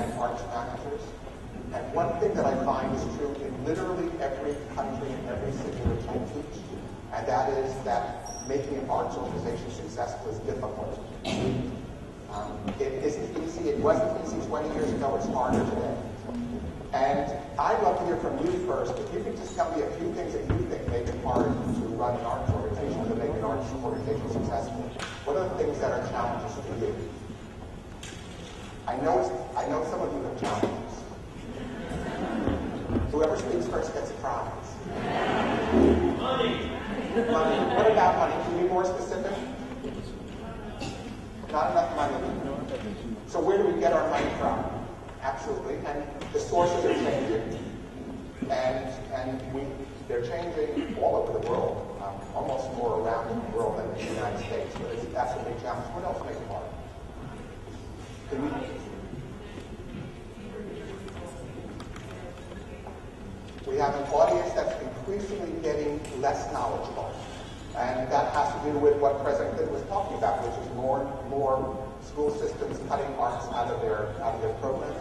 and arts managers. And one thing that I find is true in literally every country and every city which I teach, and that is that making an arts organization successful is difficult. It isn't easy. It wasn't easy 20 years ago. It's harder today. And I'd love to hear from you first. If you could just tell me a few things that you think make it hard to run an arts organization, to make an arts organization successful. What are the things that are challenges for you? I know some of you have challenges. Whoever speaks first gets a prize. Money. What about money? Can you be more specific? Not enough money. So where do we get our money from? Absolutely. And the sources are changing. And they're changing all over the world, almost more around the world than in the United States. But that's a big challenge. What else makes it hard? We have an audience that's increasingly getting less knowledgeable. And that has to do with what President Clinton was talking about, which is more and more school systems cutting arts out of their programming.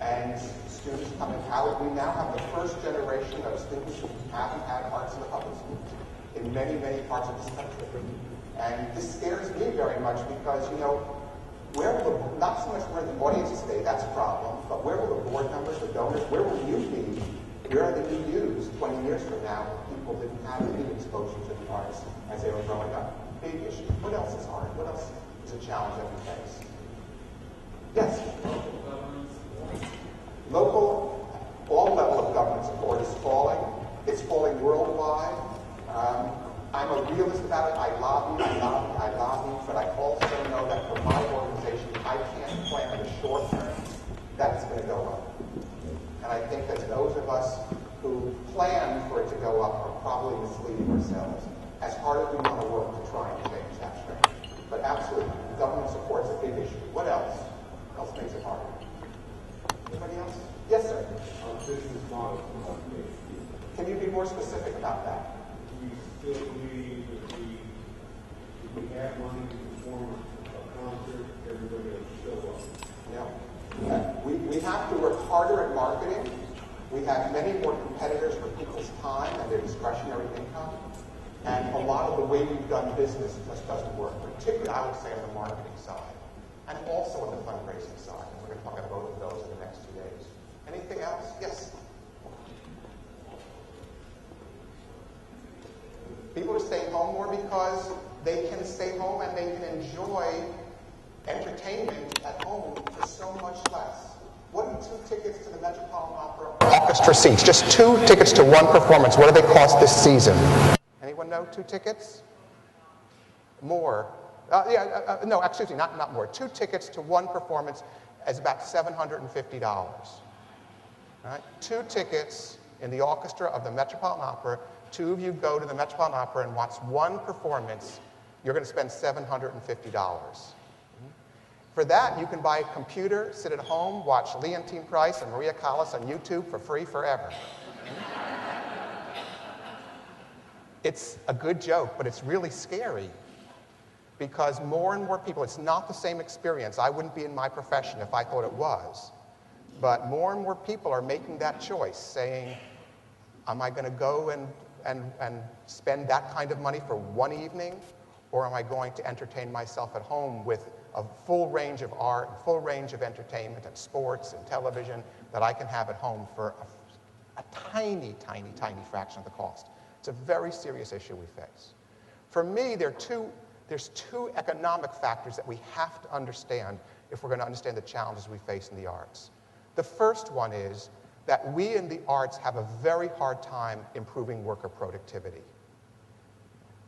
And students coming out. We now have the first generation of students who haven't had arts in the public schools in many, many parts of this country. And this scares me very much because, not so much where the audiences stay, that's a problem, but where will the board members, the donors, where will you be? Where are the new yous 20 years from now when people didn't have any exposure to the arts as they were growing up? Big issue. What else is hard? What else is a challenge that we face? Yes? Local, all level of government support is falling. It's falling worldwide. I'm a realist about it. I lobby, but I also know that for my organization, I can't plan in the short term that it's going to go up. And I think that those of us who plan for it to go up are probably misleading ourselves, as hard as we want to work to try and change that trend. But absolutely, government support's a big issue. What else? What else makes it harder? Anybody else? Yes, sir. Business model. Can you be more specific about that? We still believe that if we have money to perform a concert, everybody will show up. Yeah. We have to work harder at marketing. We have many more competitors for people's time and their discretionary income. And a lot of the way we've done business just doesn't work, particularly, I would say, on the marketing side. And also on the fundraising side. And we're going to talk about both of those in the next 2 days. Anything else? Yes? People are staying home more because they can stay home and they can enjoy entertainment at home for so much less. What are 2 tickets to the Metropolitan Opera orchestra seats? Just 2 tickets to one performance. What do they cost this season? Anyone know 2 tickets? More. No, excuse me, not more. 2 tickets to one performance is about $750. Right? 2 tickets in the orchestra of the Metropolitan Opera. 2 of you go to the Metropolitan Opera and watch one performance. You're going to spend $750. For that, you can buy a computer, sit at home, watch Leontine Price and Maria Callas on YouTube for free forever. It's a good joke, but it's really scary because more and more people, it's not the same experience. I wouldn't be in my profession if I thought it was. But more and more people are making that choice, saying, am I going to go and spend that kind of money for one evening, or am I going to entertain myself at home with a full range of art, full range of entertainment and sports and television that I can have at home for a tiny, tiny, tiny fraction of the cost. It's a very serious issue we face. For me, there's 2 economic factors that we have to understand if we're going to understand the challenges we face in the arts. The first one is that we in the arts have a very hard time improving worker productivity.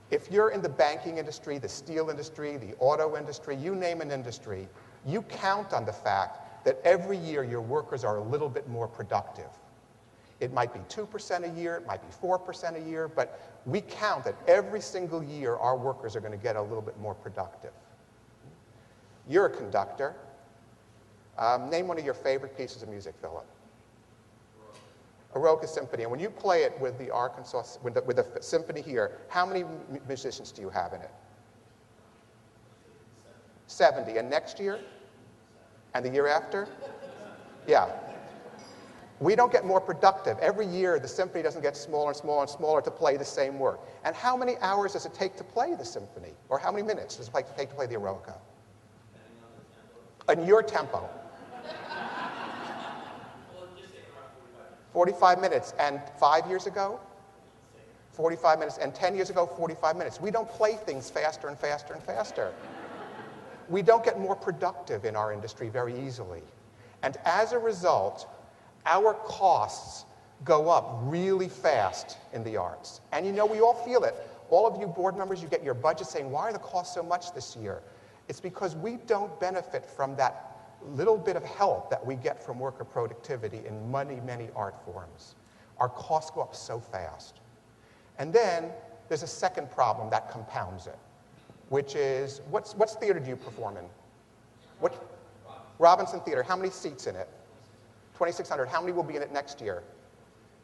If you're in the banking industry, the steel industry, the auto industry, you name an industry, you count on the fact that every year your workers are a little bit more productive. It might be 2% a year, it might be 4% a year, but we count that every single year our workers are going to get a little bit more productive. You're a conductor. Name one of your favorite pieces of music, Philip. Aroka Symphony. And when you play it with the Arkansas, with the symphony here, how many musicians do you have in it? 70. And next year? And the year after? Yeah. We don't get more productive. Every year, the symphony doesn't get smaller and smaller and smaller to play the same work. And how many hours does it take to play the symphony? Or how many minutes does it take to play the Eroica? In your tempo. 45 minutes. And 5 years ago? 45 minutes. And 10 years ago, 45 minutes. We don't play things faster and faster and faster. We don't get more productive in our industry very easily. And as a result, our costs go up really fast in the arts. And you know, we all feel it. All of you board members, you get your budget saying, why are the costs so much this year? It's because we don't benefit from that little bit of help that we get from worker productivity in many, many art forms. Our costs go up so fast. And then there's a second problem that compounds it, which is, what's theater do you perform in? Robinson Theater. How many seats in it? 2,600. How many will be in it next year?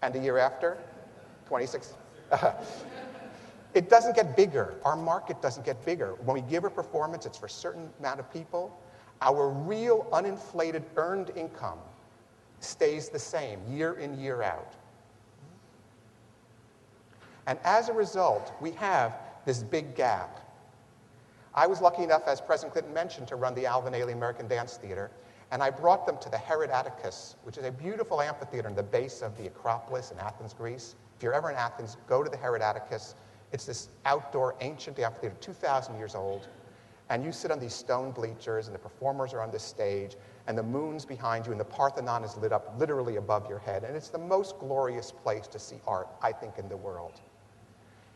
And the year after? 26. It doesn't get bigger. Our market doesn't get bigger. When we give a performance, it's for a certain amount of people. Our real uninflated earned income stays the same year in, year out. And as a result, we have this big gap. I was lucky enough, as President Clinton mentioned, to run the Alvin Ailey American Dance Theater. And I brought them to the Herod Atticus, which is a beautiful amphitheater in the base of the Acropolis in Athens, Greece. If you're ever in Athens, go to the Herod Atticus. It's this outdoor ancient amphitheater, 2,000 years old. And you sit on these stone bleachers, and the performers are on this stage, and the moon's behind you, and the Parthenon is lit up literally above your head. And it's the most glorious place to see art, I think, in the world.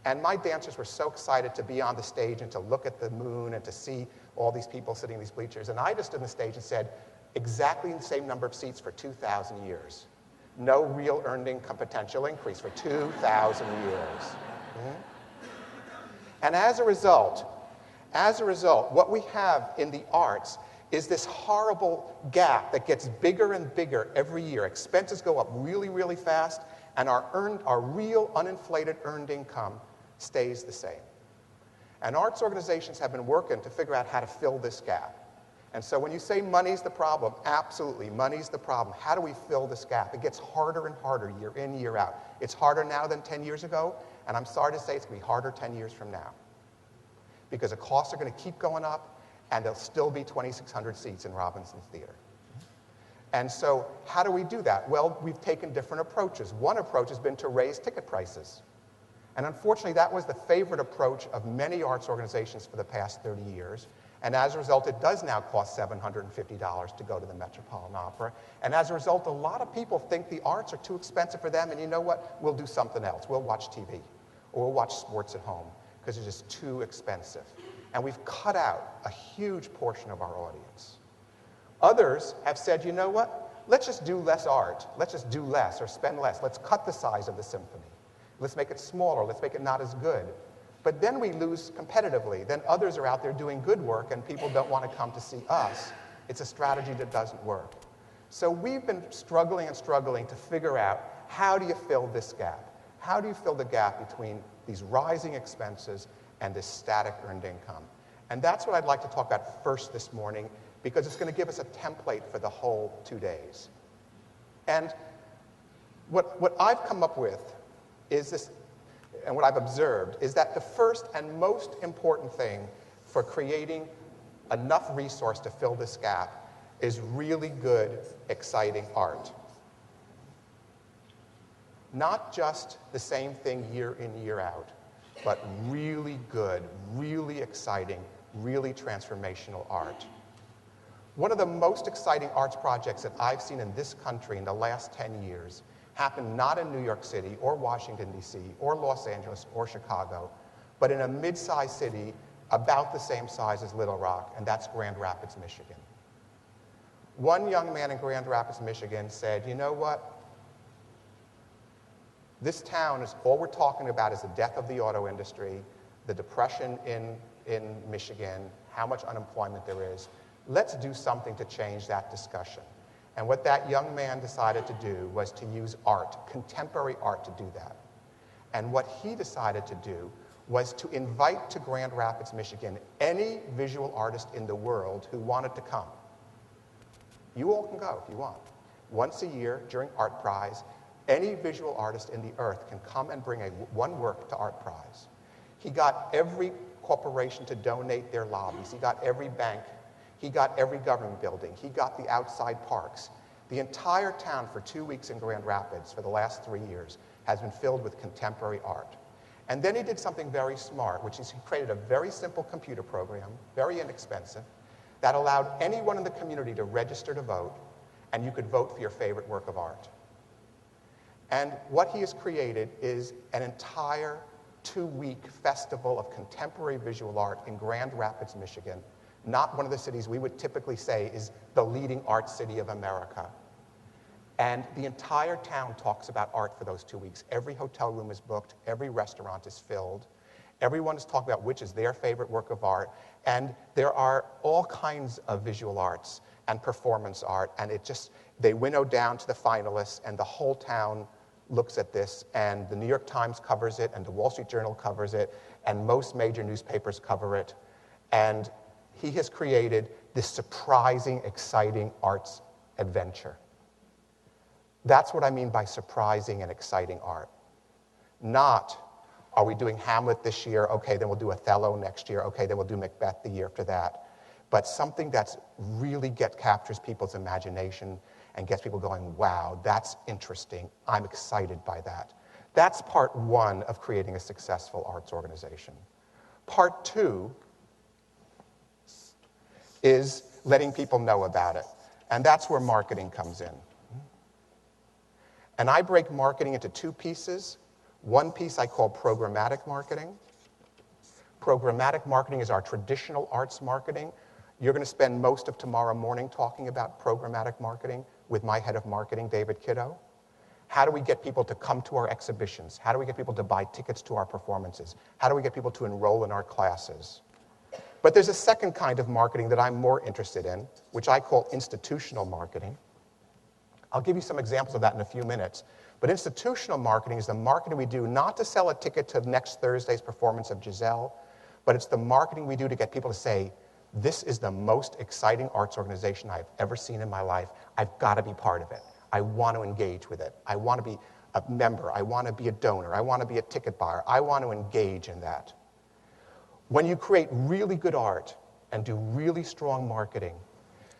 And my dancers were so excited to be on the stage and to look at the moon and to see all these people sitting in these bleachers. And I just stood on the stage and said, exactly the same number of seats for 2,000 years. No real earned income potential increase for 2,000 years. And as a result, what we have in the arts is this horrible gap that gets bigger and bigger every year. Expenses go up really, really fast, and our real uninflated earned income stays the same. And arts organizations have been working to figure out how to fill this gap. And so when you say money's the problem, absolutely, money's the problem. How do we fill this gap? It gets harder and harder year in, year out. It's harder now than 10 years ago, and I'm sorry to say it's going to be harder 10 years from now. Because the costs are going to keep going up, and there'll still be 2,600 seats in Robinson Theater. And so how do we do that? Well, we've taken different approaches. One approach has been to raise ticket prices. And unfortunately, that was the favorite approach of many arts organizations for the past 30 years. And as a result, it does now cost $750 to go to the Metropolitan Opera. And as a result, a lot of people think the arts are too expensive for them, and you know what? We'll do something else. We'll watch TV, or we'll watch sports at home, because it's just too expensive. And we've cut out a huge portion of our audience. Others have said, you know what? Let's just do less art. Let's just do less or spend less. Let's cut the size of the symphony. Let's make it smaller. Let's make it not as good. But then we lose competitively. Then others are out there doing good work, and people don't want to come to see us. It's a strategy that doesn't work. So we've been struggling and struggling to figure out, how do you fill this gap? How do you fill the gap between these rising expenses and this static earned income? And that's what I'd like to talk about first this morning, because it's going to give us a template for the whole 2 days. And what I've come up with is this, and what I've observed, is that the first and most important thing for creating enough resource to fill this gap is really good, exciting art. Not just the same thing year in, year out, but really good, really exciting, really transformational art. One of the most exciting arts projects that I've seen in this country in the last 10 years happened not in New York City or Washington, D.C., or Los Angeles or Chicago, but in a mid-sized city about the same size as Little Rock, and that's Grand Rapids, Michigan. One young man in Grand Rapids, Michigan said, you know what? This town is, all we're talking about is the death of the auto industry, the depression in Michigan, how much unemployment there is. Let's do something to change that discussion. And what that young man decided to do was to use art, contemporary art, to do that. And what he decided to do was to invite to Grand Rapids, Michigan, any visual artist in the world who wanted to come. You all can go if you want. Once a year during Art Prize, any visual artist in the earth can come and bring one work to Art Prize. He got every corporation to donate their lobbies. He got every bank. He got every government building. He got the outside parks. The entire town for 2 weeks in Grand Rapids for the last 3 years has been filled with contemporary art. And then he did something very smart, which is he created a very simple computer program, very inexpensive, that allowed anyone in the community to register to vote, and you could vote for your favorite work of art. And what he has created is an entire 2-week festival of contemporary visual art in Grand Rapids, Michigan, not one of the cities we would typically say is the leading art city of America. And the entire town talks about art for those 2 weeks. Every hotel room is booked. Every restaurant is filled. Everyone is talking about which is their favorite work of art. And there are all kinds of visual arts and performance art. And they winnow down to the finalists, and the whole town looks at this. And the New York Times covers it, and the Wall Street Journal covers it, and most major newspapers cover it. And he has created this surprising, exciting arts adventure. That's what I mean by surprising and exciting art. Not, are we doing Hamlet this year? Okay, then we'll do Othello next year. Okay, then we'll do Macbeth the year after that. But something that's really captures people's imagination and gets people going, wow, that's interesting. I'm excited by that. That's part one of creating a successful arts organization. Part two is letting people know about it. And that's where marketing comes in. And I break marketing into 2 pieces. One piece I call programmatic marketing. Programmatic marketing is our traditional arts marketing. You're going to spend most of tomorrow morning talking about programmatic marketing with my head of marketing, David Kiddo. How do we get people to come to our exhibitions? How do we get people to buy tickets to our performances? How do we get people to enroll in our classes? But there's a second kind of marketing that I'm more interested in, which I call institutional marketing. I'll give you some examples of that in a few minutes. But institutional marketing is the marketing we do not to sell a ticket to next Thursday's performance of Giselle, but it's the marketing we do to get people to say, this is the most exciting arts organization I've ever seen in my life. I've got to be part of it. I want to engage with it. I want to be a member. I want to be a donor. I want to be a ticket buyer. I want to engage in that. When you create really good art and do really strong marketing,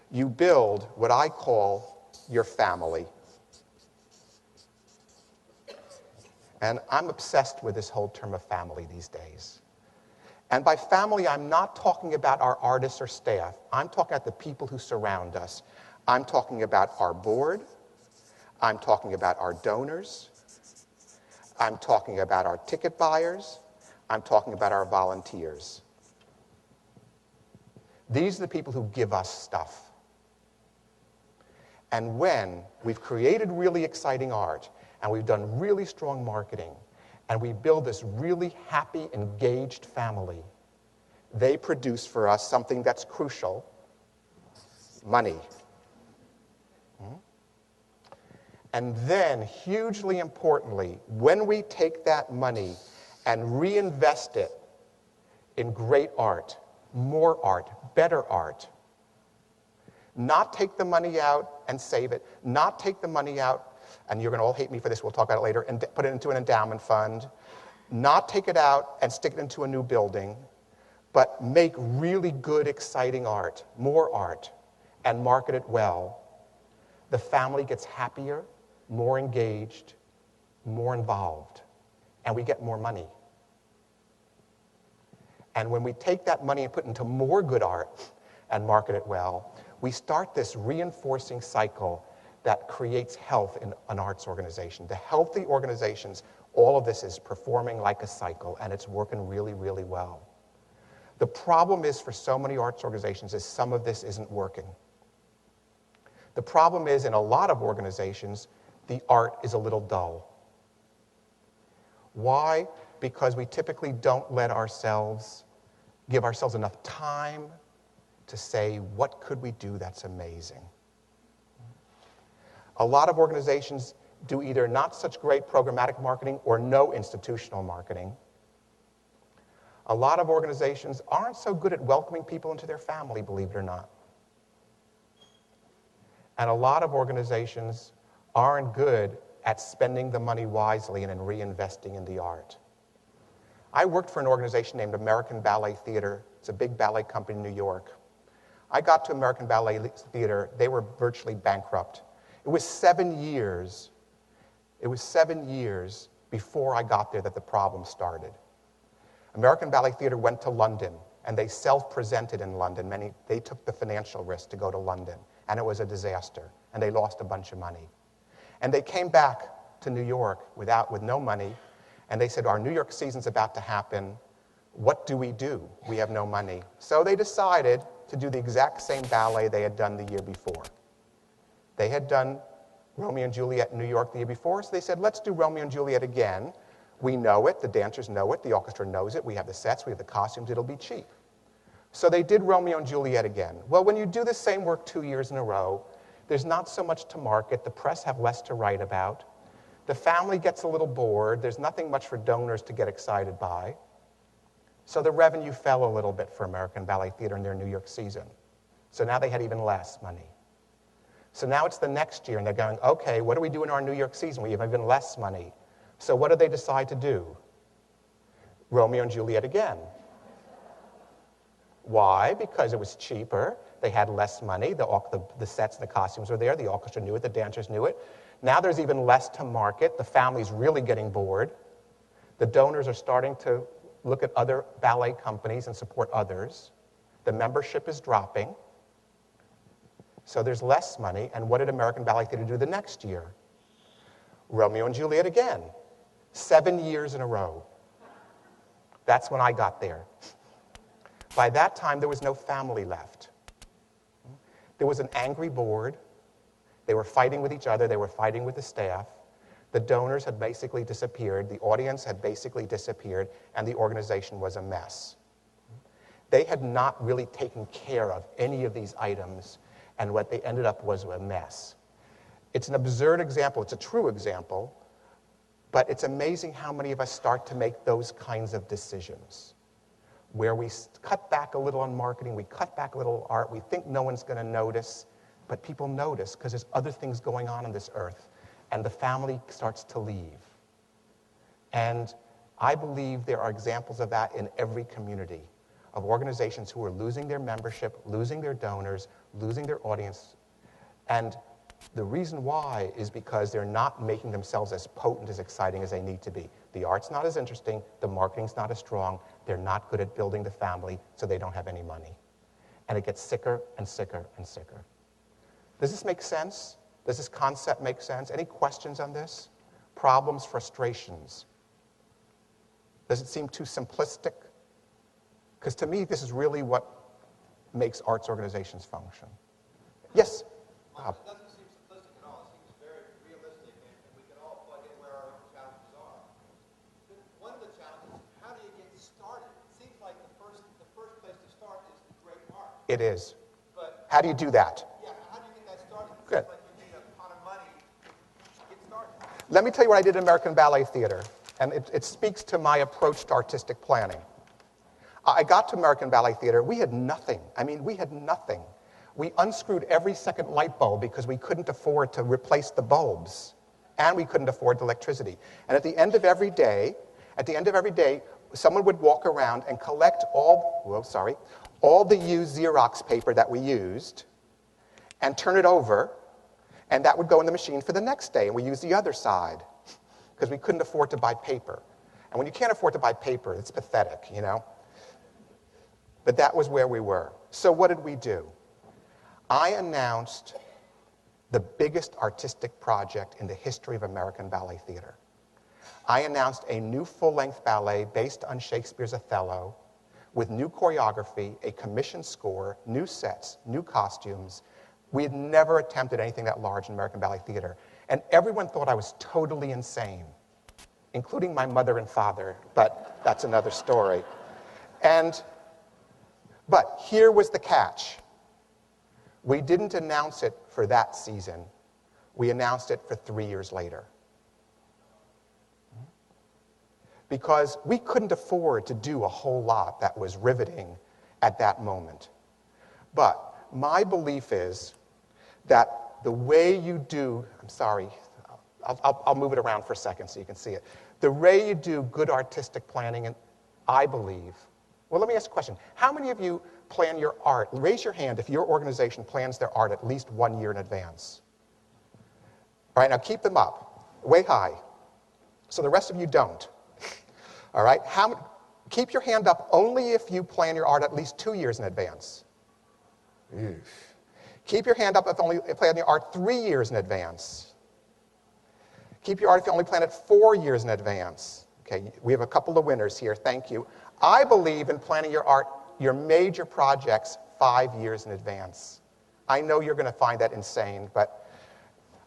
you build what I call your family. And I'm obsessed with this whole term of family these days. And by family, I'm not talking about our artists or staff. I'm talking about the people who surround us. I'm talking about our board. I'm talking about our donors. I'm talking about our ticket buyers. I'm talking about our volunteers. These are the people who give us stuff. And when we've created really exciting art, and we've done really strong marketing, and we build this really happy, engaged family, they produce for us something that's crucial: money. And then, hugely importantly, when we take that money and reinvest it in great art, more art, better art, not take the money out and save it, not take the money out, and you're going to all hate me for this, we'll talk about it later, and put it into an endowment fund, not take it out and stick it into a new building, but make really good, exciting art, more art, and market it well. The family gets happier, more engaged, more involved, and we get more money. And when we take that money and put it into more good art and market it well, we start this reinforcing cycle that creates health in an arts organization. The healthy organizations, all of this is performing like a cycle, and it's working really, really well. The problem is for so many arts organizations is some of this isn't working. The problem is in a lot of organizations, the art is a little dull. Why? Because we typically don't give ourselves enough time to say, what could we do that's amazing? A lot of organizations do either not such great programmatic marketing or no institutional marketing. A lot of organizations aren't so good at welcoming people into their family, believe it or not. And a lot of organizations aren't good at spending the money wisely and in reinvesting in the art. I worked for an organization named American Ballet Theater. It's a big ballet company in New York. I got to American Ballet Theater. They were virtually bankrupt. It was 7 years. It was 7 years before I got there that the problem started. American Ballet Theater went to London, and they self-presented in London. They took the financial risk to go to London, and it was a disaster, and they lost a bunch of money. And they came back to New York with no money, and they said, our New York season's about to happen. What do? We have no money. So they decided to do the exact same ballet they had done the year before. They had done Romeo and Juliet in New York the year before, so they said, let's do Romeo and Juliet again. We know it, the dancers know it, the orchestra knows it, we have the sets, we have the costumes, it'll be cheap. So they did Romeo and Juliet again. Well, when you do the same work 2 years in a row, there's not so much to market, the press have less to write about, the family gets a little bored, there's nothing much for donors to get excited by. So the revenue fell a little bit for American Ballet Theater in their New York season. So now they had even less money. So now it's the next year, and they're going, okay, what do we do in our New York season? We have even less money. So what do they decide to do? Romeo and Juliet again. Why? Because it was cheaper. They had less money. The sets and the costumes were there. The orchestra knew it. The dancers knew it. Now there's even less to market. The family's really getting bored. The donors are starting to look at other ballet companies and support others. The membership is dropping. So there's less money. And what did American Ballet Theater do the next year? Romeo and Juliet again. 7 years in a row. That's when I got there. By that time, there was no family left. There was an angry board. They were fighting with each other. They were fighting with the staff. The donors had basically disappeared. The audience had basically disappeared. And the organization was a mess. They had not really taken care of any of these items. And what they ended up was a mess. It's an absurd example. It's a true example. But it's amazing how many of us start to make those kinds of decisions, where we cut back a little on marketing, we cut back a little art, we think no one's going to notice, but people notice because there's other things going on this earth, and the family starts to leave. And I believe there are examples of that in every community, of organizations who are losing their membership, losing their donors, losing their audience. And the reason why is because they're not making themselves as potent, as exciting as they need to be. The art's not as interesting, the marketing's not as strong, they're not good at building the family, so they don't have any money. And it gets sicker and sicker and sicker. Does this make sense? Does this concept make sense? Any questions on this? Problems, frustrations? Does it seem too simplistic? Because to me, this is really what makes arts organizations function. Yes? Well, it doesn't seem simplistic at all. It seems very realistic, and we can all plug in where our own challenges are. But one of the challenges, how do you get started? It seems like the first place to start is the great art. It is. But how do you do that? Yeah, how do you get that started? It Good. seems like you need a pot of money to get started. Let me tell you what I did at American Ballet Theater, and it speaks to my approach to artistic planning. I got to American Ballet Theater. We had nothing. I mean, we had nothing. We unscrewed every second light bulb because we couldn't afford to replace the bulbs, and we couldn't afford the electricity. And at the end of every day, someone would walk around and collect all the used Xerox paper that we used and turn it over, and that would go in the machine for the next day, and we used the other side because we couldn't afford to buy paper. And when you can't afford to buy paper, it's pathetic, you know? But that was where we were. So what did we do? I announced the biggest artistic project in the history of American Ballet Theater. I announced a new full-length ballet based on Shakespeare's Othello with new choreography, a commissioned score, new sets, new costumes. We had never attempted anything that large in American Ballet Theater. And everyone thought I was totally insane, including my mother and father, but that's another story. But here was the catch. We didn't announce it for that season. We announced it for 3 years later. Because we couldn't afford to do a whole lot that was riveting at that moment. But my belief is that the way you do, I'm sorry, I'll move it around for a second so you can see it. The way you do good artistic planning, and I believe, well, let me ask a question. How many of you plan your art? Raise your hand if your organization plans their art at least 1 year in advance. All right, now keep them up, way high. So the rest of you don't. All right, keep your hand up only if you plan your art at least 2 years in advance. Keep your hand up if you plan your art 3 years in advance. Keep your art if you only plan it 4 years in advance. Okay, we have a couple of winners here, thank you. I believe in planning your art, your major projects, 5 years in advance. I know you're going to find that insane, but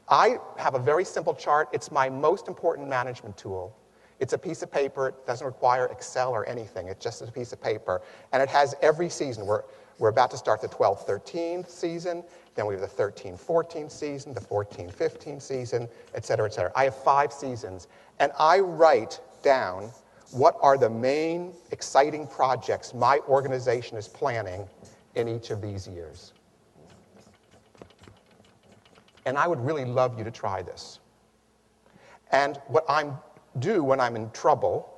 I have a very simple chart. It's my most important management tool. It's a piece of paper. It doesn't require Excel or anything. It's just a piece of paper. And it has every season. We're about to start the 12-13 season. Then we have the 13-14 season, the 14-15 season, et cetera, et cetera. I have 5 seasons. And I write down what are the main exciting projects my organization is planning in each of these years. And I would really love you to try this. And what I do when I'm in trouble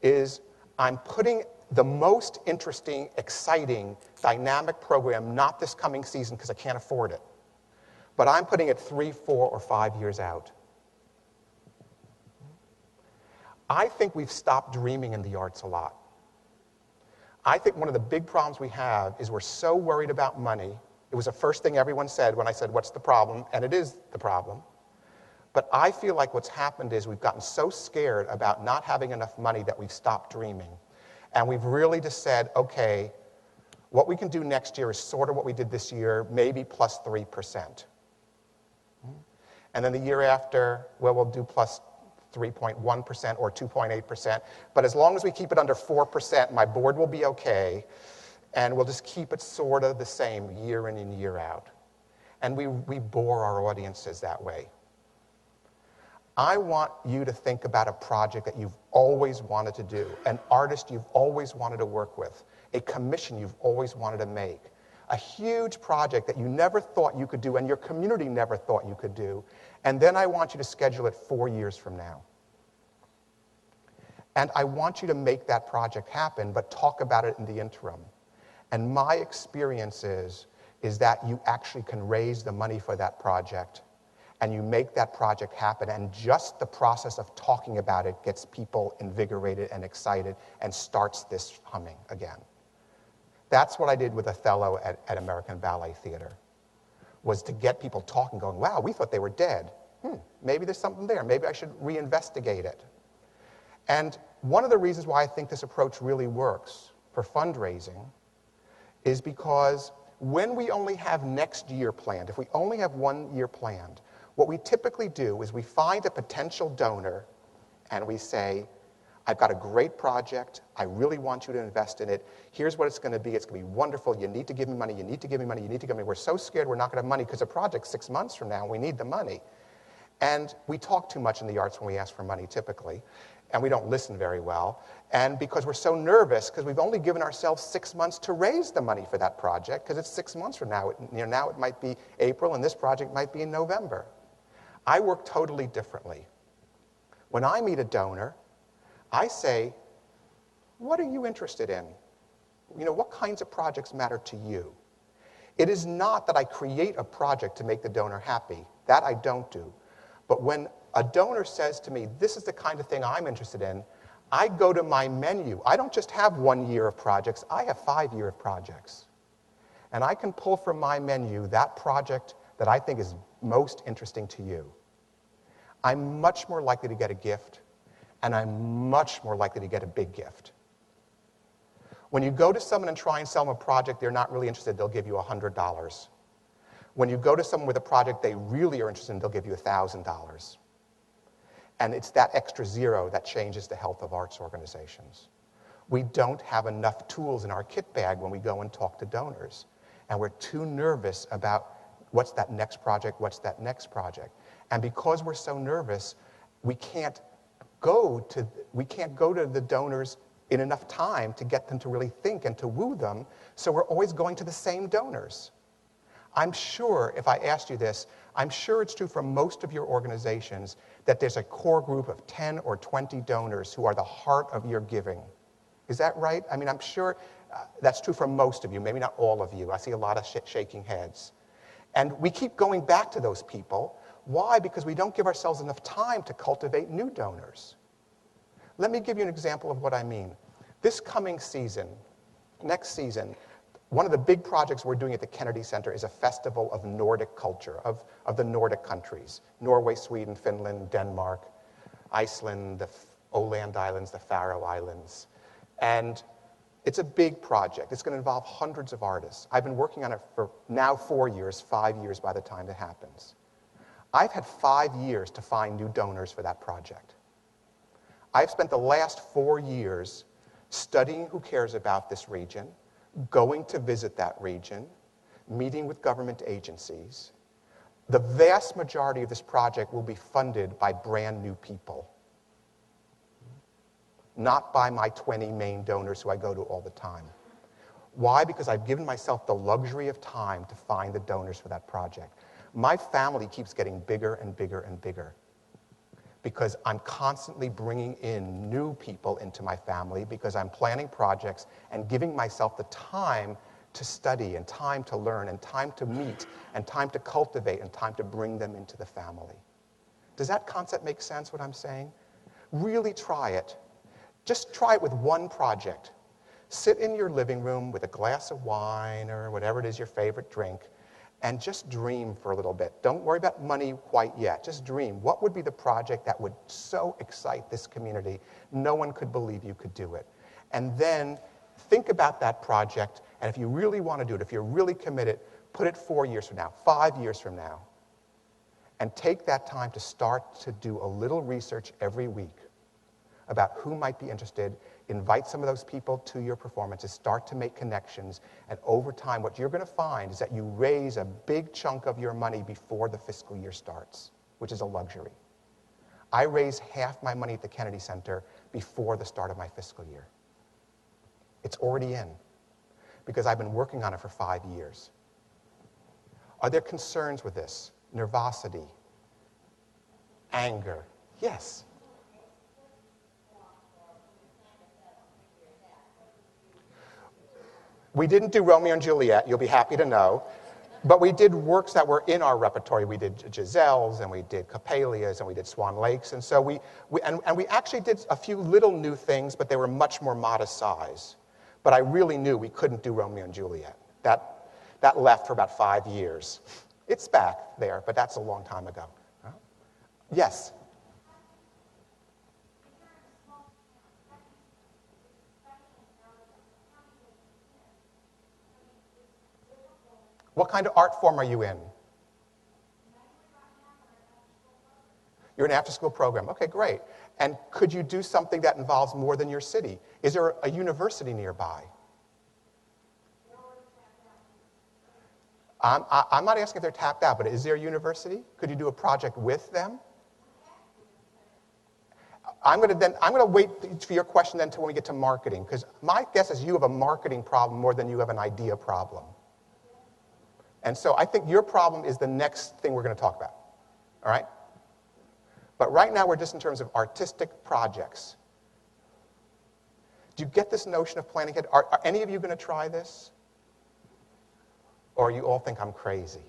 is I'm putting the most interesting, exciting, dynamic program, not this coming season because I can't afford it, but I'm putting it 3, 4, or 5 years out. I think we've stopped dreaming in the arts a lot. I think one of the big problems we have is we're so worried about money. It was the first thing everyone said when I said, what's the problem? And it is the problem. But I feel like what's happened is we've gotten so scared about not having enough money that we've stopped dreaming. And we've really just said, okay, what we can do next year is sort of what we did this year, maybe plus 3%. And then the year after, well, we'll do plus 3.1% or 2.8%. But as long as we keep it under 4%, my board will be okay. And we'll just keep it sort of the same year in and year out. And we bore our audiences that way. I want you to think about a project that you've always wanted to do, an artist you've always wanted to work with, a commission you've always wanted to make, a huge project that you never thought you could do and your community never thought you could do. And then I want you to schedule it 4 years from now. And I want you to make that project happen, but talk about it in the interim. And my experience is that you actually can raise the money for that project and you make that project happen, and just the process of talking about it gets people invigorated and excited and starts this humming again. That's what I did with Othello at American Ballet Theater, was to get people talking, going, wow, we thought they were dead. Maybe there's something there. Maybe I should reinvestigate it. And one of the reasons why I think this approach really works for fundraising is because when we only have next year planned, if we only have 1 year planned, what we typically do is we find a potential donor and we say, I've got a great project. I really want you to invest in it. Here's what it's going to be. It's going to be wonderful. You need to give me money. You need to give me money. You need to give me money. We're so scared we're not going to have money because the project's 6 months from now and we need the money. And we talk too much in the arts when we ask for money typically, and we don't listen very well. And because we're so nervous, because we've only given ourselves 6 months to raise the money for that project, because it's 6 months from now. Now it might be April, and this project might be in November. I work totally differently. When I meet a donor, I say, what are you interested in? What kinds of projects matter to you? It is not that I create a project to make the donor happy. That I don't do. But when a donor says to me, this is the kind of thing I'm interested in, I go to my menu. I don't just have 1 year of projects. I have 5 years of projects. And I can pull from my menu that project that I think is most interesting to you. I'm much more likely to get a gift, and I'm much more likely to get a big gift. When you go to someone and try and sell them a project they're not really interested in, they'll give you $100. When you go to someone with a project they really are interested in, they'll give you $1,000. And it's that extra zero that changes the health of arts organizations. We don't have enough tools in our kit bag when we go and talk to donors. And we're too nervous about what's that next project, what's that next project. And because we're so nervous, we can't go to the donors in enough time to get them to really think and to woo them, so we're always going to the same donors. I'm sure, if I asked you this, I'm sure it's true for most of your organizations that there's a core group of 10 or 20 donors who are the heart of your giving. Is that right? I mean, I'm sure that's true for most of you, maybe not all of you. I see a lot of shaking heads. And we keep going back to those people. Why? Because we don't give ourselves enough time to cultivate new donors. Let me give you an example of what I mean. This coming season, next season, one of the big projects we're doing at the Kennedy Center is a festival of Nordic culture, of the Nordic countries. Norway, Sweden, Finland, Denmark, Iceland, the Åland Islands, the Faroe Islands. And it's a big project. It's going to involve hundreds of artists. I've been working on it for now 4 years, 5 years by the time it happens. I've had 5 years to find new donors for that project. I've spent the last 4 years studying who cares about this region, going to visit that region, meeting with government agencies. The vast majority of this project will be funded by brand new people, not by my 20 main donors who I go to all the time. Why? Because I've given myself the luxury of time to find the donors for that project. My family keeps getting bigger and bigger and bigger because I'm constantly bringing in new people into my family because I'm planning projects and giving myself the time to study and time to learn and time to meet and time to cultivate and time to bring them into the family. Does that concept make sense, what I'm saying? Really try it. Just try it with one project. Sit in your living room with a glass of wine or whatever it is your favorite drink and just dream for a little bit. Don't worry about money quite yet. Just dream. What would be the project that would so excite this community? No one could believe you could do it. And then think about that project, and if you really want to do it, if you're really committed, put it 4 years from now, 5 years from now, and take that time to start to do a little research every week about who might be interested. Invite some of those people to your performances, start to make connections, and over time what you're going to find is that you raise a big chunk of your money before the fiscal year starts, which is a luxury. I raise half my money at the Kennedy Center before the start of my fiscal year. It's already in because I've been working on it for 5 years. Are there concerns with this? Nervosity? Anger? Yes. We didn't do Romeo and Juliet, you'll be happy to know, but we did works that were in our repertory. We did Giselles, and we did Coppelias, and we did Swan Lakes, and so we actually did a few little new things, but they were much more modest size. But I really knew we couldn't do Romeo and Juliet. That left for about 5 years. It's back there, but that's a long time ago. Yes? What kind of art form are you in? You're an after-school program. Okay, great. And could you do something that involves more than your city? Is there a university nearby? I'm not asking if they're tapped out, but is there a university? Could you do a project with them? I'm going to wait for your question then until when we get to marketing, because my guess is you have a marketing problem more than you have an idea problem. And so I think your problem is the next thing we're going to talk about, all right? But right now we're just in terms of artistic projects. Do you get this notion of planning ahead? Are any of you going to try this? Or you all think I'm crazy?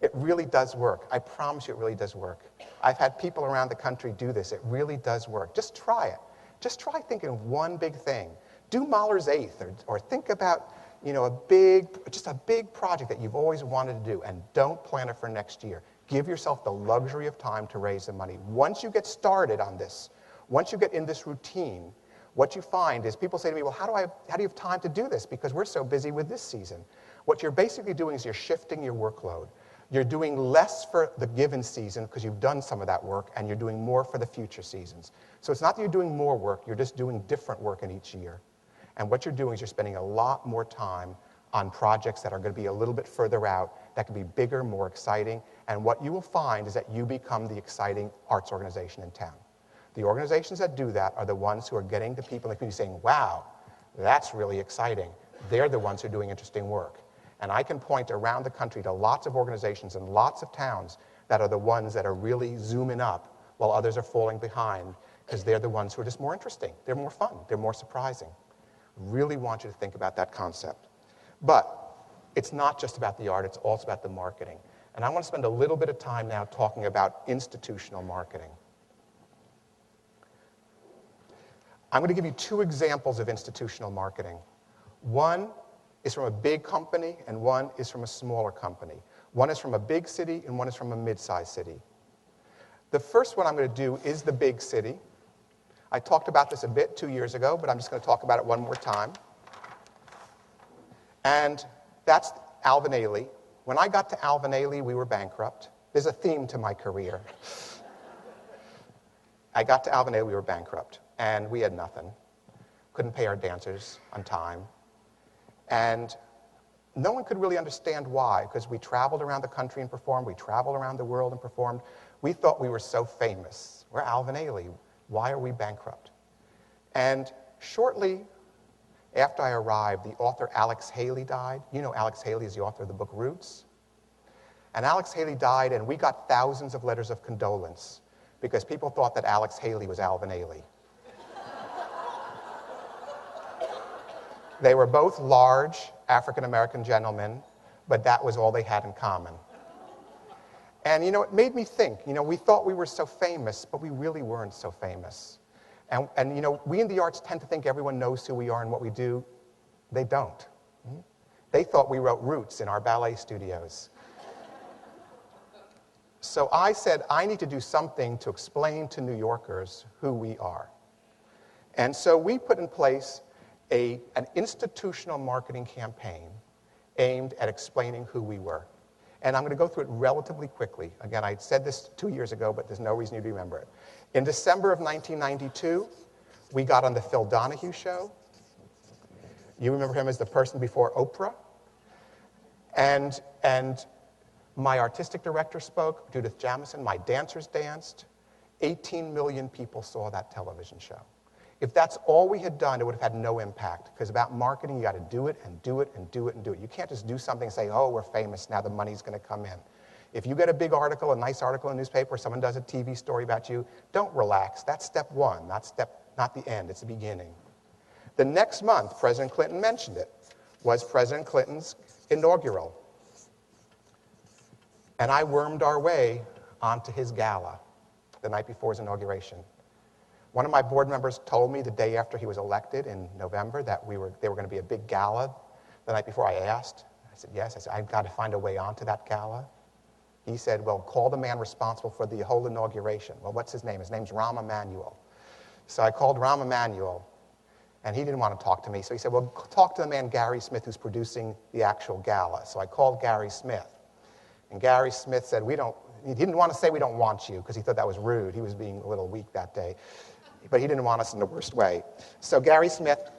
It really does work. I promise you it really does work. I've had people around the country do this. It really does work. Just try it. Just try thinking of one big thing. Do Mahler's Eighth, or think about just a big project that you've always wanted to do, and don't plan it for next year. Give yourself the luxury of time to raise the money. Once you get started on this, once you get in this routine, what you find is people say to me, well, how do you have time to do this? Because we're so busy with this season. What you're basically doing is you're shifting your workload. You're doing less for the given season because you've done some of that work, and you're doing more for the future seasons. So it's not that you're doing more work, you're just doing different work in each year. And what you're doing is you're spending a lot more time on projects that are going to be a little bit further out, that can be bigger, more exciting. And what you will find is that you become the exciting arts organization in town. The organizations that do that are the ones who are getting the people in the community saying, wow, that's really exciting. They're the ones who are doing interesting work. And I can point around the country to lots of organizations and lots of towns that are the ones that are really zooming up while others are falling behind, because they're the ones who are just more interesting. They're more fun. They're more surprising. Really want you to think about that concept. But it's not just about the art. It's also about the marketing. And I want to spend a little bit of time now talking about institutional marketing. I'm going to give you two examples of institutional marketing. One is from a big company, and one is from a smaller company. One is from a big city, and one is from a mid-sized city. The first one I'm going to do is the big city. I talked about this a bit 2 years ago, but I'm just going to talk about it one more time. And that's Alvin Ailey. When I got to Alvin Ailey, we were bankrupt. There's a theme to my career. I got to Alvin Ailey, we were bankrupt, and we had nothing. Couldn't pay our dancers on time. And no one could really understand why, because we traveled around the country and performed. We traveled around the world and performed. We thought we were so famous. We're Alvin Ailey. Why are we bankrupt? And shortly after I arrived, the author Alex Haley died. You know Alex Haley is the author of the book Roots. And Alex Haley died, and we got thousands of letters of condolence because people thought that Alex Haley was Alvin Ailey. They were both large African-American gentlemen, but that was all they had in common. And, it made me think, we thought we were so famous, but we really weren't so famous. And we in the arts tend to think everyone knows who we are and what we do. They don't. They thought we wrote Roots in our ballet studios. So I said, I need to do something to explain to New Yorkers who we are. And so we put in place an institutional marketing campaign aimed at explaining who we were. And I'm going to go through it relatively quickly. Again, I said this 2 years ago, but there's no reason you to remember it. In December of 1992, we got on the Phil Donahue show. You remember him as the person before Oprah. And my artistic director spoke, Judith Jamison. My dancers danced. 18 million people saw that television show. If that's all we had done, it would have had no impact. Because about marketing, you got to do it and do it and do it and do it. You can't just do something and say, oh, we're famous, now the money's going to come in. If you get a big article, a nice article in a newspaper, someone does a TV story about you, don't relax. That's step one, not the end, it's the beginning. The next month, President Clinton mentioned it, was President Clinton's inaugural. And I wormed our way onto his gala the night before his inauguration. One of my board members told me the day after he was elected in November that there were going to be a big gala. The night before I asked. I said, yes. I said, I've got to find a way onto that gala. He said, well, call the man responsible for the whole inauguration. Well, what's his name? His name's Rahm Emanuel. So I called Rahm Emanuel, and he didn't want to talk to me. So he said, well, talk to the man Gary Smith who's producing the actual gala. So I called Gary Smith. And Gary Smith said, he didn't want to say we don't want you because he thought that was rude. He was being a little weak that day. But he didn't want us in the worst way. So Gary Smith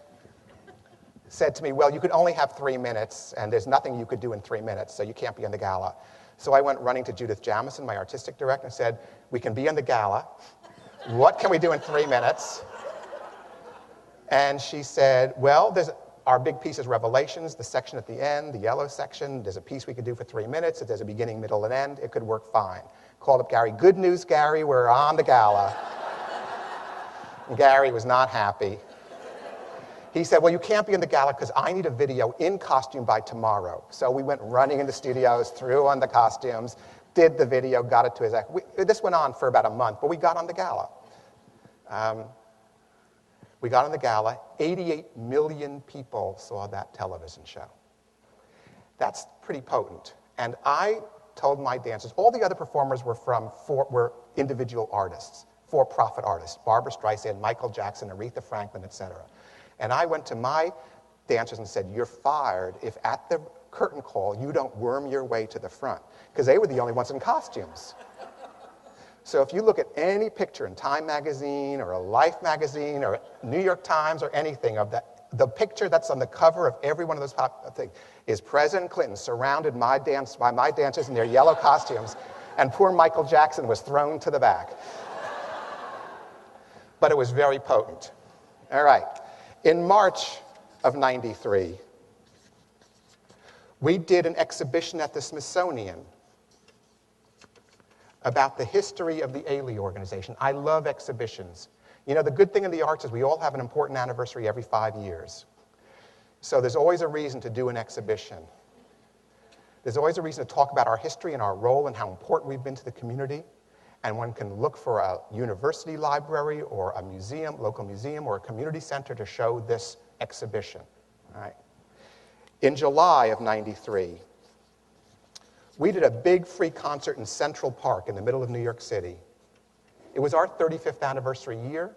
said to me, well, you could only have 3 minutes, and there's nothing you could do in 3 minutes, so you can't be in the gala. So I went running to Judith Jamison, my artistic director, and said, we can be in the gala. What can we do in 3 minutes? And she said, well, our big piece is Revelations, the section at the end, the yellow section. There's a piece we could do for 3 minutes. If there's a beginning, middle, and end, it could work fine. Called up Gary. Good news, Gary, we're on the gala. And Gary was not happy. He said, well, you can't be in the gala because I need a video in costume by tomorrow. So we went running in the studios, threw on the costumes, did the video, got it to his act. This went on for about a month, but we got on the gala. We got on the gala. 88 million people saw that television show. That's pretty potent. And I told my dancers, all the other performers were individual artists. For-profit artists, Barbra Streisand, Michael Jackson, Aretha Franklin, etc. And I went to my dancers and said, you're fired if at the curtain call you don't worm your way to the front, because they were the only ones in costumes. So if you look at any picture in Time magazine or a Life magazine or New York Times or anything of that, the picture that's on the cover of every one of those things is President Clinton surrounded by my dancers in their yellow costumes, and poor Michael Jackson was thrown to the back. But it was very potent. All right. In March of '93, We did an exhibition at the Smithsonian about the history of the Ailey organization. I love exhibitions. You know, the good thing in the arts is we all have an important anniversary every 5 years. So there's always a reason to do an exhibition. There's always a reason to talk about our history and our role and how important we've been to the community. And one can look for a university library or a museum, local museum, or a community center to show this exhibition. All right. In July of '93, we did a big free concert in Central Park in the middle of New York City. It was our 35th anniversary year.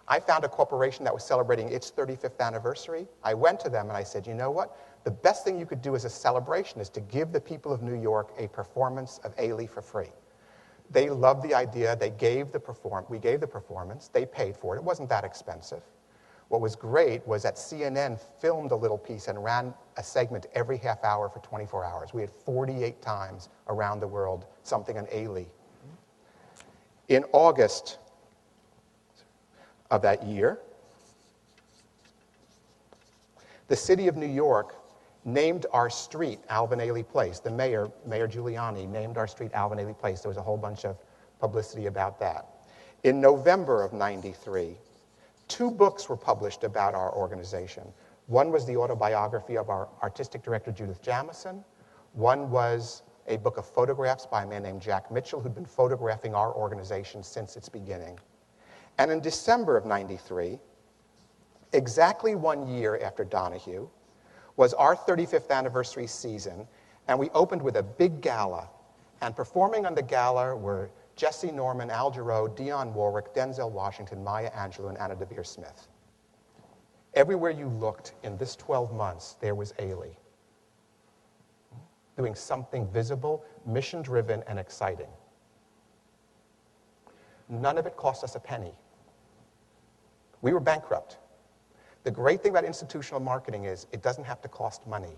I found a corporation that was celebrating its 35th anniversary. I went to them and I said, you know what? The best thing you could do as a celebration is to give the people of New York a performance of Ailey for free. They loved the idea. We gave the performance. They paid for it. It wasn't that expensive. What was great was that CNN filmed a little piece and ran a segment every half hour for 24 hours. We had 48 times around the world something on Ailey. In August of that year, the city of New York named our street Alvin Ailey Place. The mayor, Mayor Giuliani, named our street Alvin Ailey Place. There was a whole bunch of publicity about that. In November of '93, 2 books were published about our organization. One was the autobiography of our artistic director, Judith Jamison. One was a book of photographs by a man named Jack Mitchell, who'd been photographing our organization since its beginning. And in December of '93, exactly 1 year after Donahue, was our 35th anniversary season, and we opened with a big gala. And performing on the gala were Jesse Norman, Al Jarreau, Dionne Warwick, Denzel Washington, Maya Angelou, and Anna Devere Smith. Everywhere you looked in this 12 months, there was Ailey, doing something visible, mission-driven, and exciting. None of it cost us a penny. We were bankrupt. The great thing about institutional marketing is it doesn't have to cost money.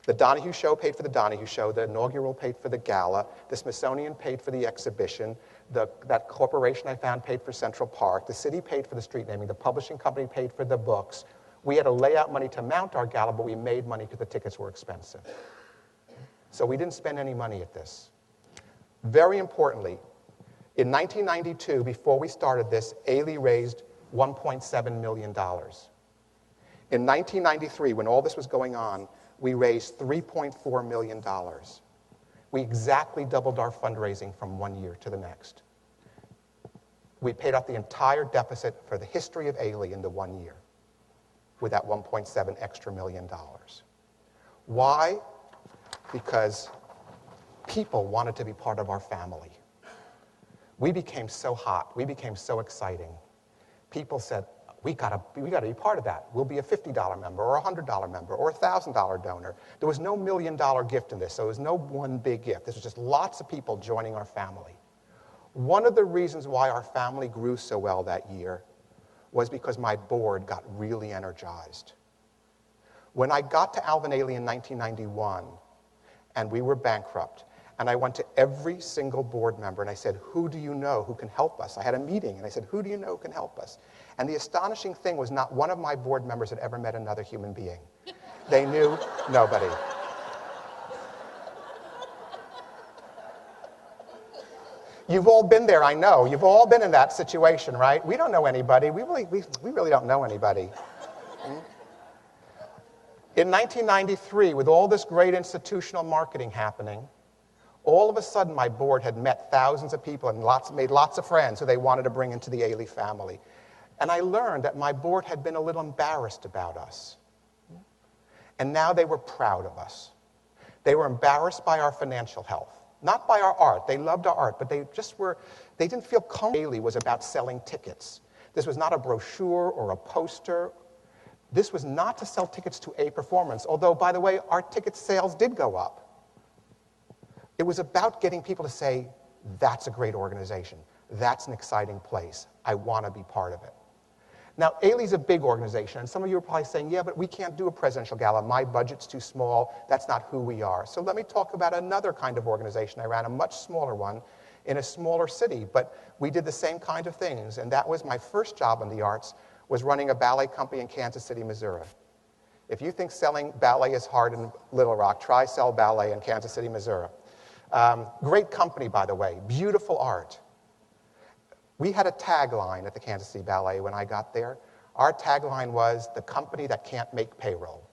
The Donahue Show paid for the Donahue Show. The inaugural paid for the gala. The Smithsonian paid for the exhibition. That corporation I found paid for Central Park. The city paid for the street naming. The publishing company paid for the books. We had to lay out money to mount our gala, but we made money because the tickets were expensive. So we didn't spend any money at this. Very importantly, in 1992, before we started this, Ailey raised $1.7 million. In 1993, when all this was going on, we raised $3.4 million. We exactly doubled our fundraising from 1 year to the next. We paid off the entire deficit for the history of Ailey in the 1 year with that 1.7 extra million dollars. Why? Because people wanted to be part of our family. We became so hot. We became so exciting. People said, we gotta be part of that. We'll be a $50 member or a $100 member or a $1,000 donor. There was no $1 million gift in this, so there was no one big gift. This was just lots of people joining our family. One of the reasons why our family grew so well that year was because my board got really energized. When I got to Alvin Ailey in 1991, and we were bankrupt, and I went to every single board member and I said, who do you know who can help us? I had a meeting and I said, who do you know who can help us? And the astonishing thing was not one of my board members had ever met another human being. They knew nobody. You've all been there, I know. You've all been in that situation, right? We don't know anybody. We really don't know anybody. In 1993, with all this great institutional marketing happening, all of a sudden, my board had met thousands of people and made lots of friends who they wanted to bring into the Ailey family. And I learned that my board had been a little embarrassed about us. And now they were proud of us. They were embarrassed by our financial health, not by our art. They loved our art, but they didn't feel comfortable. Ailey was about selling tickets. This was not a brochure or a poster. This was not to sell tickets to a performance, although, by the way, our ticket sales did go up. It was about getting people to say, that's a great organization. That's an exciting place. I want to be part of it. Now, Ailey's a big organization, and some of you are probably saying, yeah, but we can't do a presidential gala. My budget's too small. That's not who we are. So let me talk about another kind of organization. I ran a much smaller one in a smaller city, but we did the same kind of things, and that was my first job in the arts, was running a ballet company in Kansas City, Missouri. If you think selling ballet is hard in Little Rock, try sell ballet in Kansas City, Missouri. Great company, by the way, beautiful art. We had a tagline at the Kansas City Ballet when I got there. Our tagline was, the company that can't make payroll.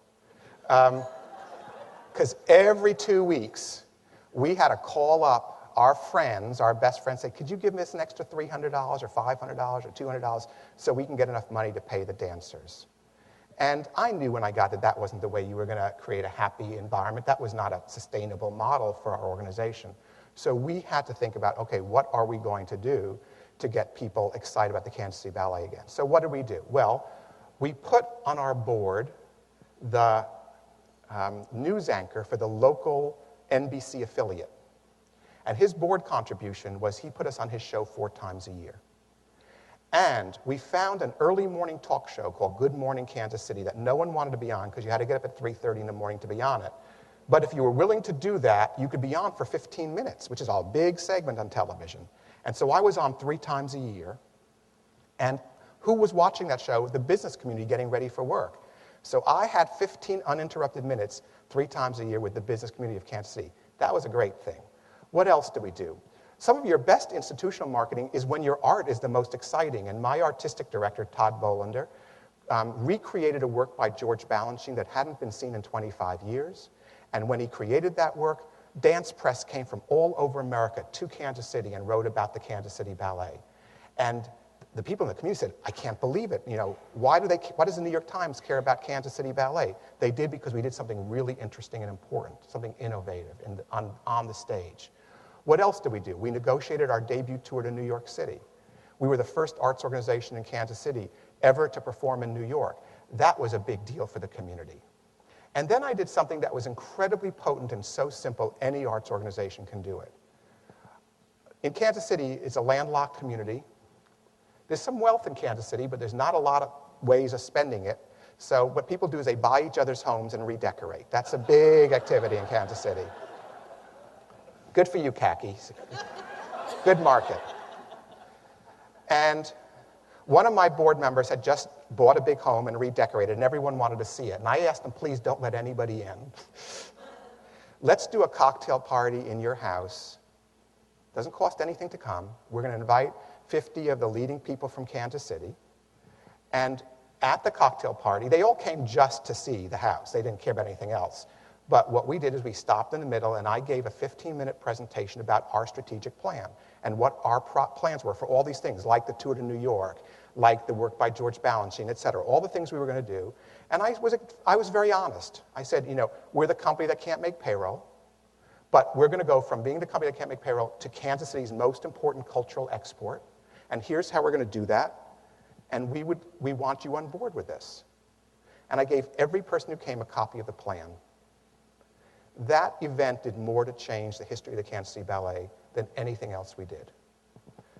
Because every 2 weeks, we had to call up our friends, our best friends, say, could you give me an extra $300 or $500 or $200 so we can get enough money to pay the dancers? And I knew when I got that that wasn't the way you were going to create a happy environment. That was not a sustainable model for our organization. So we had to think about, okay, what are we going to do to get people excited about the Kansas City Ballet again? So what did we do? Well, we put on our board the news anchor for the local NBC affiliate. And his board contribution was he put us on his show 4 times a year. And we found an early morning talk show called Good Morning Kansas City that no one wanted to be on because you had to get up at 3:30 in the morning to be on it. But if you were willing to do that, you could be on for 15 minutes, which is a big segment on television. And so I was on 3 times a year. And who was watching that show? The business community getting ready for work. So I had 15 uninterrupted minutes 3 times a year with the business community of Kansas City. That was a great thing. What else did we do? Some of your best institutional marketing is when your art is the most exciting. And my artistic director, Todd Bolander, recreated a work by George Balanchine that hadn't been seen in 25 years. And when he created that work, dance press came from all over America to Kansas City and wrote about the Kansas City Ballet. And the people in the community said, I can't believe it. You know, why does the New York Times care about Kansas City Ballet? They did because we did something really interesting and important, something innovative on the stage. What else did we do? We negotiated our debut tour to New York City. We were the first arts organization in Kansas City ever to perform in New York. That was a big deal for the community. And then I did something that was incredibly potent and so simple, any arts organization can do it. In Kansas City, it's a landlocked community. There's some wealth in Kansas City, but there's not a lot of ways of spending it. So what people do is they buy each other's homes and redecorate. That's a big activity in Kansas City. Good for you, khakis. Good market. And one of my board members had just bought a big home and redecorated, and everyone wanted to see it. And I asked them, please don't let anybody in. Let's do a cocktail party in your house. Doesn't cost anything to come. We're going to invite 50 of the leading people from Kansas City. And at the cocktail party, they all came just to see the house. They didn't care about anything else. But what we did is we stopped in the middle, and I gave a 15-minute presentation about our strategic plan and what our plans were for all these things, like the tour to New York, like the work by George Balanchine, et cetera, all the things we were going to do. And I was very honest. I said, you know, we're the company that can't make payroll, but we're going to go from being the company that can't make payroll to Kansas City's most important cultural export. And here's how we're going to do that. And we want you on board with this. And I gave every person who came a copy of the plan. That event did more to change the history of the Kansas City Ballet than anything else we did.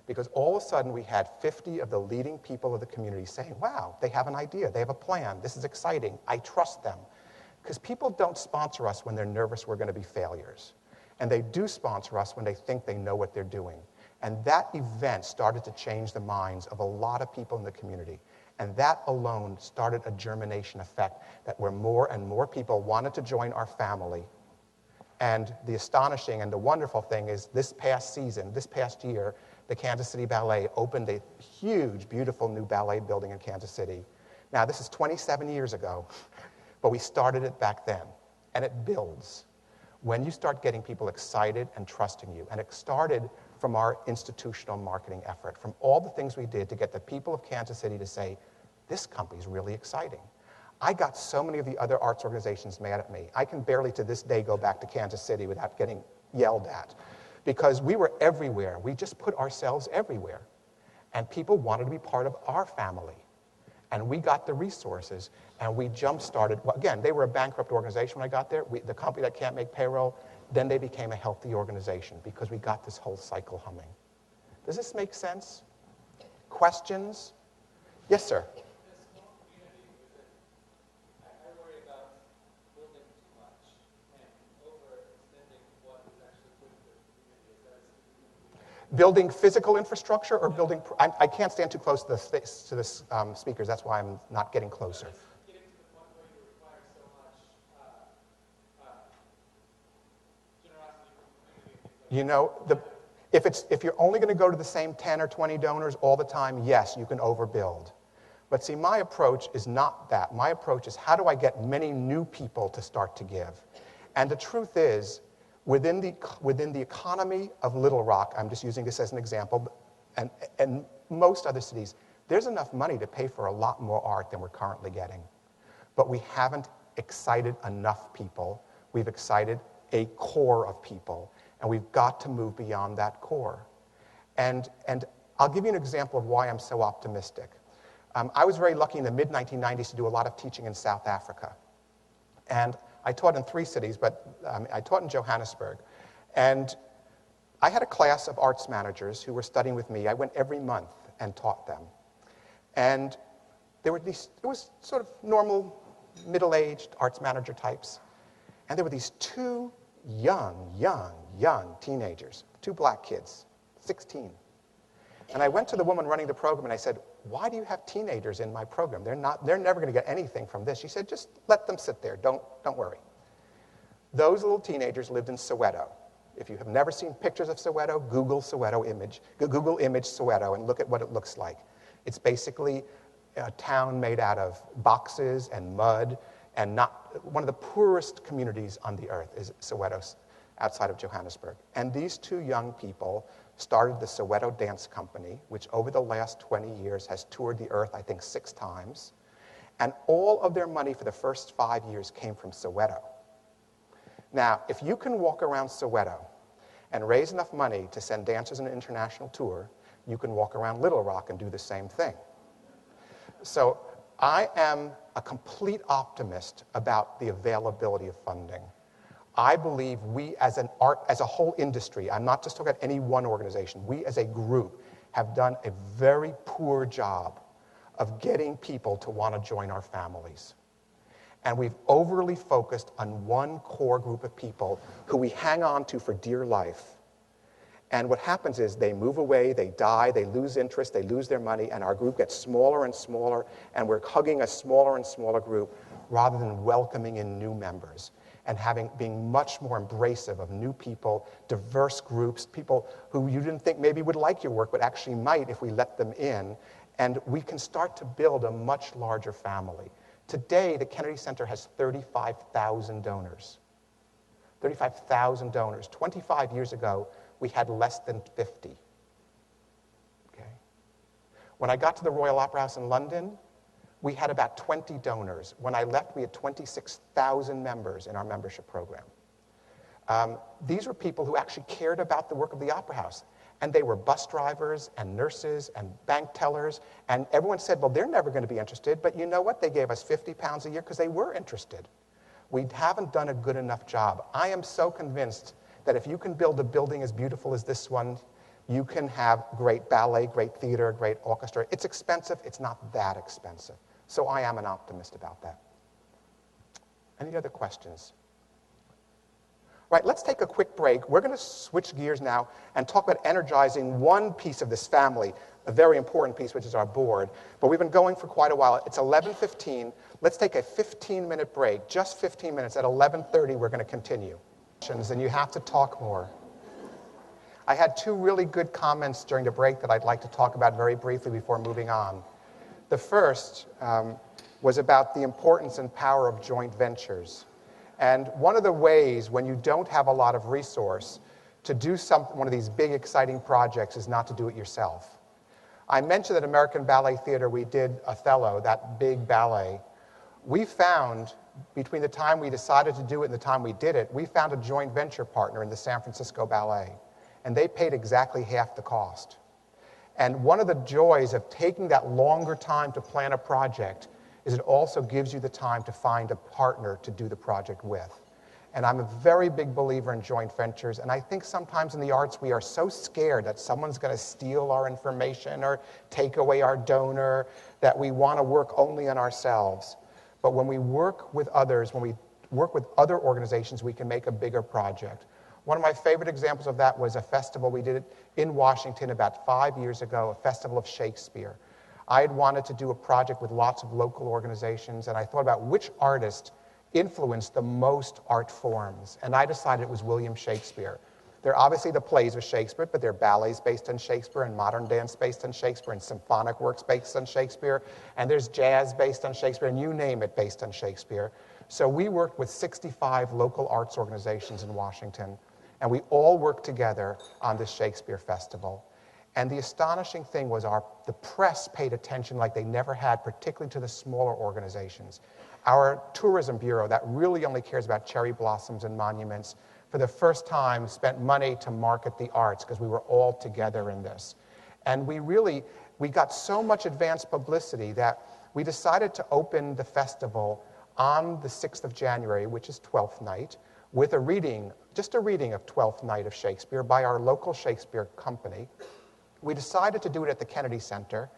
Because all of a sudden we had 50 of the leading people of the community saying, wow, they have an idea, they have a plan, this is exciting, I trust them. Because people don't sponsor us when they're nervous we're going to be failures. And they do sponsor us when they think they know what they're doing. And that event started to change the minds of a lot of people in the community. And that alone started a germination effect that where more and more people wanted to join our family. And the astonishing and the wonderful thing is this past season, this past year, the Kansas City Ballet opened a huge, beautiful new ballet building in Kansas City. Now, this is 27 years ago, but we started it back then. And it builds when you start getting people excited and trusting you. And it started from our institutional marketing effort, from all the things we did to get the people of Kansas City to say, this company's really exciting. I got so many of the other arts organizations mad at me. I can barely to this day go back to Kansas City without getting yelled at because we were everywhere. We just put ourselves everywhere. And people wanted to be part of our family. And we got the resources, and we jump-started. Well, again, they were a bankrupt organization when I got there. The company that can't make payroll, then they became a healthy organization because we got this whole cycle humming. Does this make sense? Questions? Yes, sir. Building physical infrastructure or building... I can't stand too close to the speakers. That's why I'm not getting closer. Getting to the point where you require You know, if you're only going to go to the same 10 or 20 donors all the time, yes, you can overbuild. But see, my approach is not that. My approach is how do I get many new people to start to give? And the truth is, within the economy of Little Rock, I'm just using this as an example, and most other cities, there's enough money to pay for a lot more art than we're currently getting. But we haven't excited enough people. We've excited a core of people, and we've got to move beyond that core. And I'll give you an example of why I'm so optimistic. I was very lucky in the mid-1990s to do a lot of teaching in South Africa. And I taught in 3 cities, but I taught in Johannesburg. And I had a class of arts managers who were studying with me. I went every month and taught them. And it was sort of normal, middle-aged arts manager types. And there were these 2 young teenagers, 2 black kids, 16. And I went to the woman running the program and I said, why do you have teenagers in my program? They're never going to get anything from this. She said, just let them sit there. Don't worry. Those little teenagers lived in Soweto. If you have never seen pictures of Soweto, Google image Soweto and look at what it looks like. It's basically a town made out of boxes and mud, and not one of the poorest communities on the earth is Soweto, outside of Johannesburg. And these 2 young people started the Soweto Dance Company, which over the last 20 years has toured the earth, I think, 6 times. And all of their money for the first 5 years came from Soweto. Now, if you can walk around Soweto and raise enough money to send dancers on an international tour, you can walk around Little Rock and do the same thing. So I am a complete optimist about the availability of funding. I believe we as a whole industry, I'm not just talking about any one organization, we as a group have done a very poor job of getting people to want to join our families. And we've overly focused on one core group of people who we hang on to for dear life. And what happens is they move away, they die, they lose interest, they lose their money, and our group gets smaller and smaller, and we're hugging a smaller and smaller group rather than welcoming in new members and being much more embracive of new people, diverse groups, people who you didn't think maybe would like your work, but actually might if we let them in. And we can start to build a much larger family. Today, the Kennedy Center has 35,000 donors. 35,000 donors. 25 years ago, we had less than 50. Okay? When I got to the Royal Opera House in London, we had about 20 donors. When I left, we had 26,000 members in our membership program. These were people who actually cared about the work of the Opera House. And they were bus drivers and nurses and bank tellers. And everyone said, well, they're never going to be interested. But you know what? They gave us £50 a year because they were interested. We haven't done a good enough job. I am so convinced that if you can build a building as beautiful as this one, you can have great ballet, great theater, great orchestra. It's expensive. It's not that expensive. So I am an optimist about that. Any other questions? Right, let's take a quick break. We're going to switch gears now and talk about energizing one piece of this family, a very important piece, which is our board. But we've been going for quite a while. It's 11:15. Let's take a 15-minute break, just 15 minutes. At 11:30, we're going to continue. And you have to talk more. I had 2 really good comments during the break that I'd like to talk about very briefly before moving on. The first was about the importance and power of joint ventures. And one of the ways when you don't have a lot of resource to do one of these big, exciting projects is not to do it yourself. I mentioned at American Ballet Theater we did Othello, that big ballet. We found, between the time we decided to do it and the time we did it, we found a joint venture partner in the San Francisco Ballet. And they paid exactly half the cost. And one of the joys of taking that longer time to plan a project is it also gives you the time to find a partner to do the project with. And I'm a very big believer in joint ventures, and I think sometimes in the arts we are so scared that someone's going to steal our information or take away our donor that we want to work only on ourselves. But when we work with others, when we work with other organizations, we can make a bigger project. One of my favorite examples of that was a festival we did in Washington about 5 years ago, a festival of Shakespeare. I had wanted to do a project with lots of local organizations, and I thought about which artist influenced the most art forms. And I decided it was William Shakespeare. They're obviously the plays of Shakespeare, but they're ballets based on Shakespeare and modern dance based on Shakespeare and symphonic works based on Shakespeare, and there's jazz based on Shakespeare, and you name it based on Shakespeare. So we worked with 65 local arts organizations in Washington, and we all worked together on this Shakespeare Festival. And the astonishing thing was the press paid attention like they never had, particularly to the smaller organizations. Our tourism bureau that really only cares about cherry blossoms and monuments, for the first time spent money to market the arts because we were all together in this. And we got so much advanced publicity that we decided to open the festival on the 6th of January, which is Twelfth Night, with a reading, just a reading of Twelfth Night of Shakespeare by our local Shakespeare company. We decided to do it at the Kennedy Center,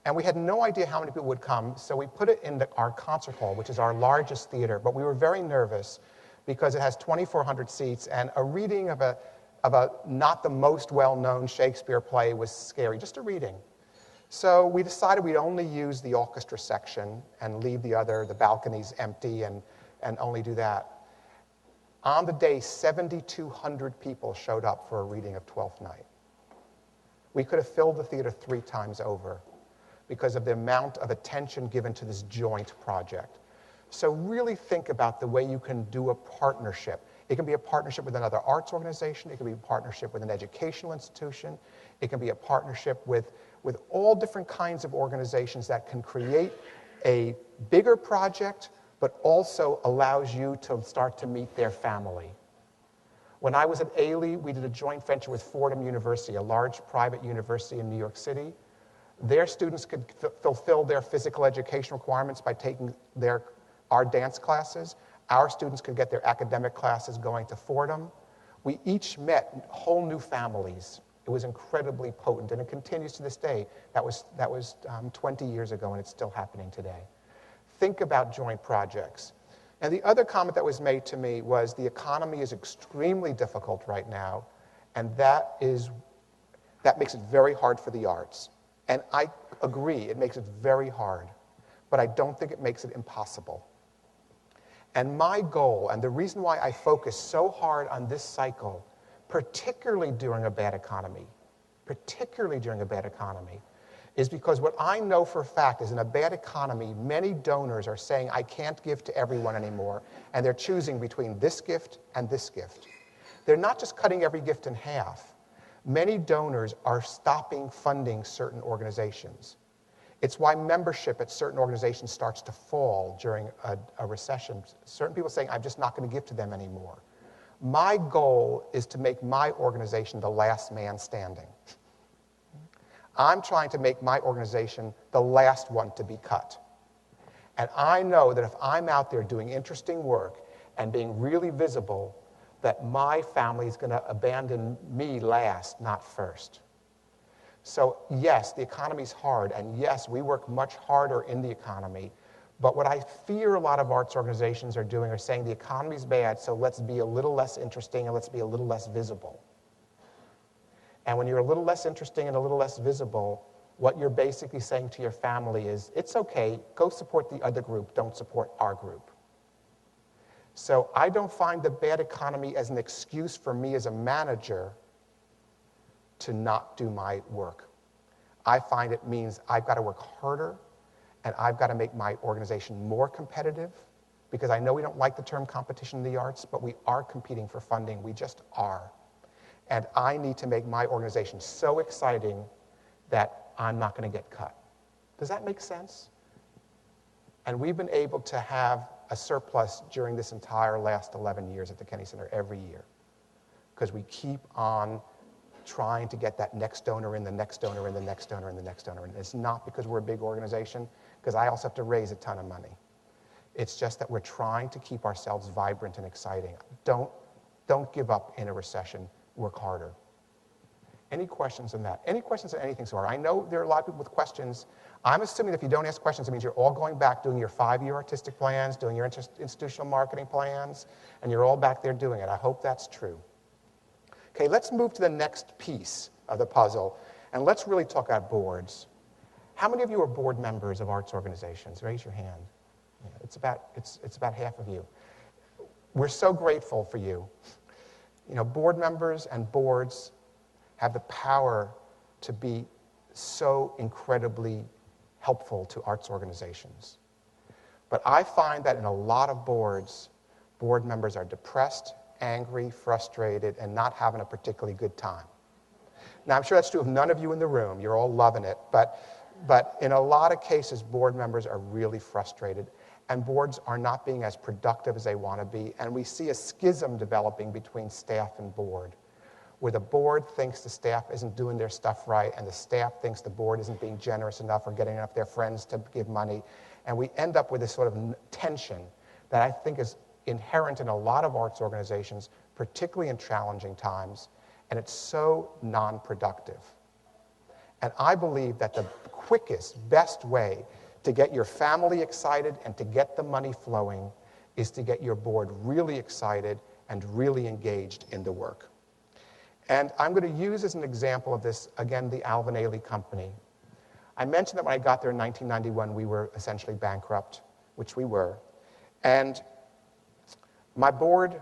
and we had no idea how many people would come, so we put it in our concert hall, which is our largest theater, but we were very nervous because it has 2,400 seats, and a reading of a not the most well-known Shakespeare play was scary, just a reading. So we decided we'd only use the orchestra section and leave the balconies empty and only do that. On the day, 7,200 people showed up for a reading of Twelfth Night. We could have filled the theater 3 times over because of the amount of attention given to this joint project. So really think about the way you can do a partnership. It can be a partnership with another arts organization. It can be a partnership with an educational institution. It can be a partnership with all different kinds of organizations that can create a bigger project, but also allows you to start to meet their family. When I was at Ailey, we did a joint venture with Fordham University, a large private university in New York City. Their students could fulfill their physical education requirements by taking our dance classes. Our students could get their academic classes going to Fordham. We each met whole new families. It was incredibly potent, and it continues to this day. That was 20 years ago, and it's still happening today. Think about joint projects. And the other comment that was made to me was the economy is extremely difficult right now, and that makes it very hard for the arts. And I agree, it makes it very hard, but I don't think it makes it impossible. And my goal, and the reason why I focus so hard on this cycle, particularly during a bad economy, is because what I know for a fact is in a bad economy, many donors are saying, I can't give to everyone anymore, and they're choosing between this gift and this gift. They're not just cutting every gift in half. Many donors are stopping funding certain organizations. It's why membership at certain organizations starts to fall during a recession. Certain people saying, I'm just not going to give to them anymore. My goal is to make my organization the last man standing. I'm trying to make my organization the last one to be cut. And I know that if I'm out there doing interesting work and being really visible, that my family is going to abandon me last, not first. So yes, the economy's hard, and yes, we work much harder in the economy. But what I fear a lot of arts organizations are doing are saying the economy's bad, so let's be a little less interesting and let's be a little less visible. And when you're a little less interesting and a little less visible, what you're basically saying to your family is, it's okay, go support the other group, don't support our group. So I don't find the bad economy as an excuse for me as a manager to not do my work. I find it means I've got to work harder, and I've got to make my organization more competitive, because I know we don't like the term competition in the arts, but we are competing for funding. We just are. And I need to make my organization so exciting that I'm not going to get cut. Does that make sense? And we've been able to have a surplus during this entire last 11 years at the Kennedy Center every year, because we keep on trying to get that next donor in, the next donor in, the next donor in, the next donor in. It's not because we're a big organization, because I also have to raise a ton of money. It's just that we're trying to keep ourselves vibrant and exciting. Don't give up in a recession. Work harder. Any questions on that? Any questions on anything so far? I know there are a lot of people with questions. I'm assuming that if you don't ask questions, it means you're all going back doing your 5-year artistic plans, doing your institutional marketing plans, and you're all back there doing it. I hope that's true. Okay, let's move to the next piece of the puzzle, and let's really talk about boards. How many of you are board members of arts organizations? Raise your hand. Yeah, it's about half of you. We're so grateful for you. You know, board members and boards have the power to be so incredibly helpful to arts organizations. But I find that in a lot of boards, board members are depressed, angry, frustrated, and not having a particularly good time. Now, I'm sure that's true of none of you in the room. You're all loving it. But in a lot of cases, board members are really frustrated, and boards are not being as productive as they want to be. And we see a schism developing between staff and board, where the board thinks the staff isn't doing their stuff right, and the staff thinks the board isn't being generous enough or getting enough their friends to give money. And we end up with this sort of tension that I think is inherent in a lot of arts organizations, particularly in challenging times, and it's so non-productive. And I believe that the quickest, best way to get your family excited and to get the money flowing is to get your board really excited and really engaged in the work. And I'm going to use as an example of this, again, the Alvin Ailey Company. I mentioned that when I got there in 1991, we were essentially bankrupt, which we were. And my board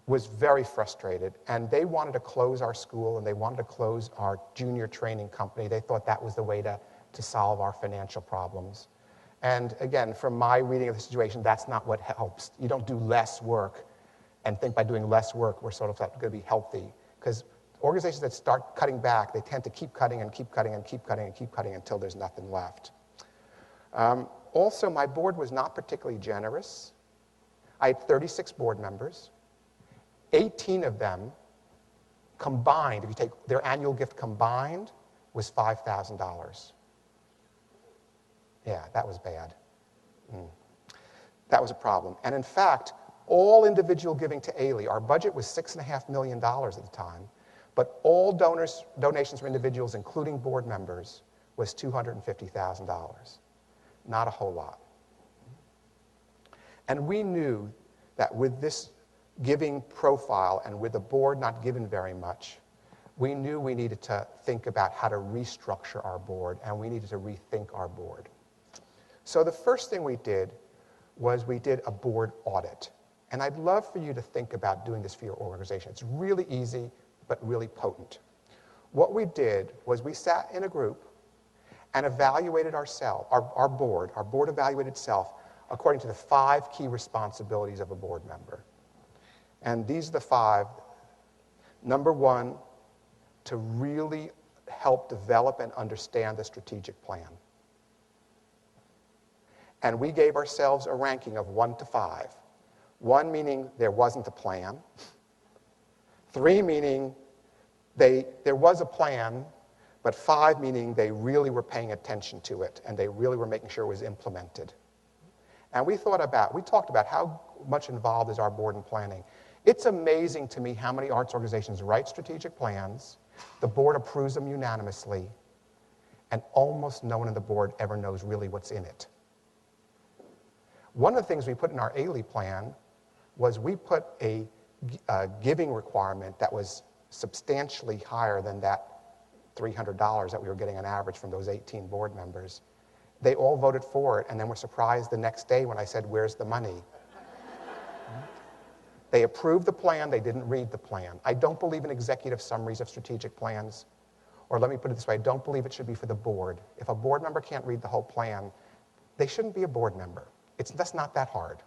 was very frustrated, and they wanted to close our school, and they wanted to close our junior training company. They thought that was the way to solve our financial problems. And again, from my reading of the situation, that's not what helps. You don't do less work and think by doing less work we're sort of going to be healthy. Because organizations that start cutting back, they tend to keep cutting and keep cutting and keep cutting and keep cutting until there's nothing left. Also, my board was not particularly generous. I had 36 board members. 18 of them combined, if you take their annual gift combined, was $5,000. Yeah, that was bad. That was a problem. And in fact, all individual giving to Ailey, our budget was $6.5 million at the time, but all donations from individuals, including board members, was $250,000. Not a whole lot. And we knew that with this giving profile and with the board not given very much, we knew we needed to think about how to restructure our board, and we needed to rethink our board. So the first thing we did was we did a board audit. And I'd love for you to think about doing this for your organization. It's really easy, but really potent. What we did was we sat in a group and evaluated ourselves, our board evaluated itself according to the 5 key responsibilities of a board member. And these are the 5. Number 1, to really help develop and understand the strategic plan. And we gave ourselves a ranking of 1 to 5. 1 meaning there wasn't a plan. 3 meaning there was a plan, but 5 meaning they really were paying attention to it and they really were making sure it was implemented. And we talked about how much involved is our board in planning. It's amazing to me how many arts organizations write strategic plans, the board approves them unanimously, and almost no one in the board ever knows really what's in it. One of the things we put in our Ailey plan was we put a giving requirement that was substantially higher than that $300 that we were getting on average from those 18 board members. They all voted for it, and then were surprised the next day when I said, "Where's the money?" They approved the plan, they didn't read the plan. I don't believe in executive summaries of strategic plans. Or let me put it this way, I don't believe it should be for the board. If a board member can't read the whole plan, they shouldn't be a board member. That's not that hard.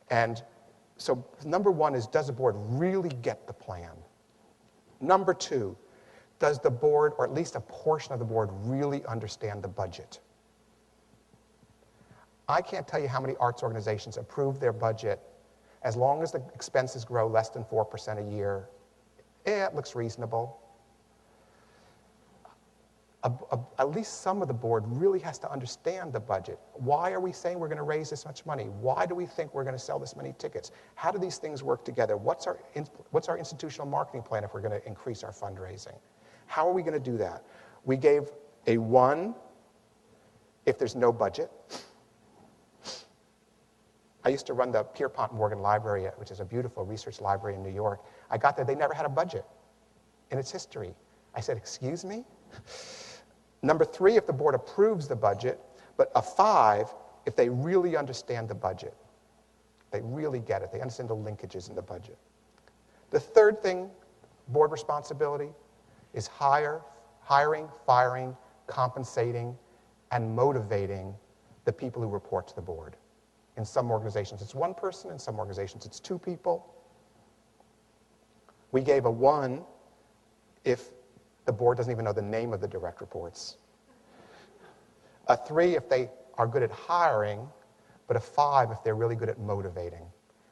And so number 1 is, does the board really get the plan? Number 2, does the board, or at least a portion of the board, really understand the budget? I can't tell you how many arts organizations approve their budget as long as the expenses grow less than 4% a year. It looks reasonable. At least some of the board really has to understand the budget. Why are we saying we're going to raise this much money? Why do we think we're going to sell this many tickets? How do these things work together? What's our institutional marketing plan if we're going to increase our fundraising? How are we going to do that? We gave a 1 if there's no budget. I used to run the Pierpont Morgan Library, which is a beautiful research library in New York. I got there, they never had a budget in its history. I said, "Excuse me?" Number 3, if the board approves the budget, but a 5 if they really understand the budget. They really get it. They understand the linkages in the budget. The third thing, board responsibility, is hiring, firing, compensating, and motivating the people who report to the board. In some organizations, it's one person. In some organizations, it's two people. We gave a 1 if the board doesn't even know the name of the direct reports. A 3 if they are good at hiring, but a 5 if they're really good at motivating.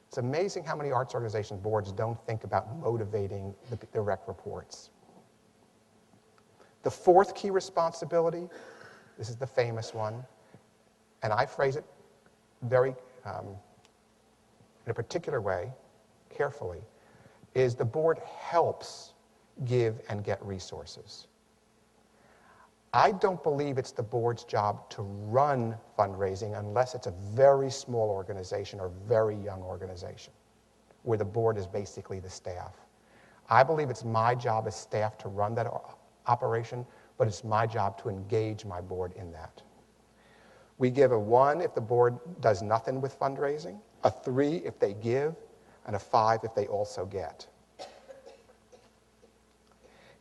It's amazing how many arts organization boards don't think about motivating the direct reports. The fourth key responsibility, this is the famous one, and I phrase it very in a particular way, carefully, is the board helps give and get resources. I don't believe it's the board's job to run fundraising unless it's a very small organization or very young organization where the board is basically the staff. I believe it's my job as staff to run that operation, but it's my job to engage my board in that. We give a 1 if the board does nothing with fundraising, a 3 if they give, and a 5 if they also get.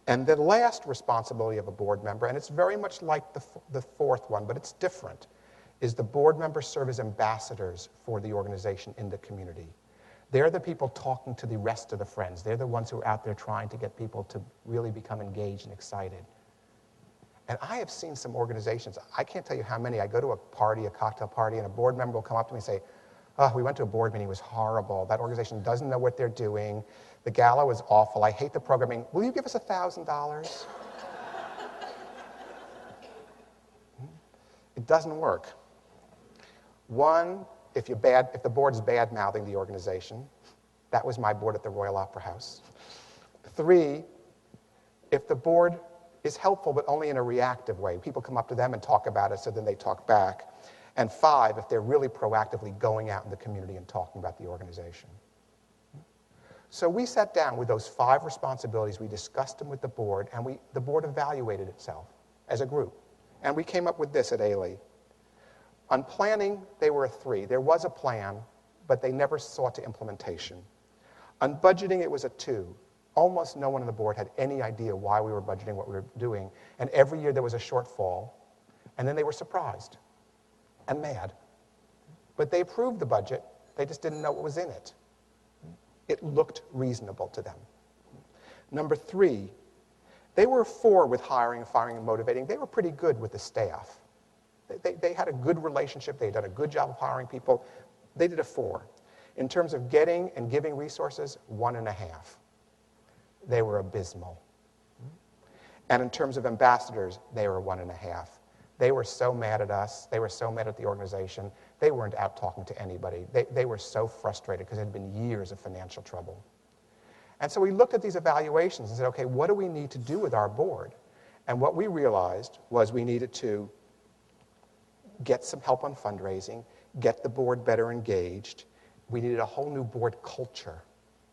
And the last responsibility of a board member, and it's very much like the fourth one, but it's different, is the board members serve as ambassadors for the organization in the community. They're the people talking to the rest of the friends. They're the ones who are out there trying to get people to really become engaged and excited. And I have seen some organizations, I can't tell you how many. I go to a party, a cocktail party, and a board member will come up to me and say, "Oh, we went to a board meeting, it was horrible. That organization doesn't know what they're doing. The gala was awful. I hate the programming. Will you give us $1,000? It doesn't work. 1, if the board's bad-mouthing the organization. That was my board at the Royal Opera House. 3, if the board is helpful, but only in a reactive way. People come up to them and talk about it, so then they talk back. And 5, if they're really proactively going out in the community and talking about the organization. So we sat down with those 5 responsibilities, we discussed them with the board, and the board evaluated itself as a group. And we came up with this at Ailey. On planning, they were a 3. There was a plan, but they never saw to implementation. On budgeting, it was a 2. Almost no one on the board had any idea why we were budgeting what we were doing, and every year there was a shortfall, and then they were surprised and mad. But they approved the budget, they just didn't know what was in it. It looked reasonable to them. Number 3, they were a 4 with hiring, firing, and motivating. They were pretty good with the staff. They had a good relationship. They had done a good job of hiring people. They did a 4. In terms of getting and giving resources, 1.5. They were abysmal. And in terms of ambassadors, they were 1.5. They were so mad at us. They were so mad at the organization. They weren't out talking to anybody. They were so frustrated because it had been years of financial trouble. And so we looked at these evaluations and said, okay, what do we need to do with our board? And what we realized was we needed to get some help on fundraising, get the board better engaged. We needed a whole new board culture.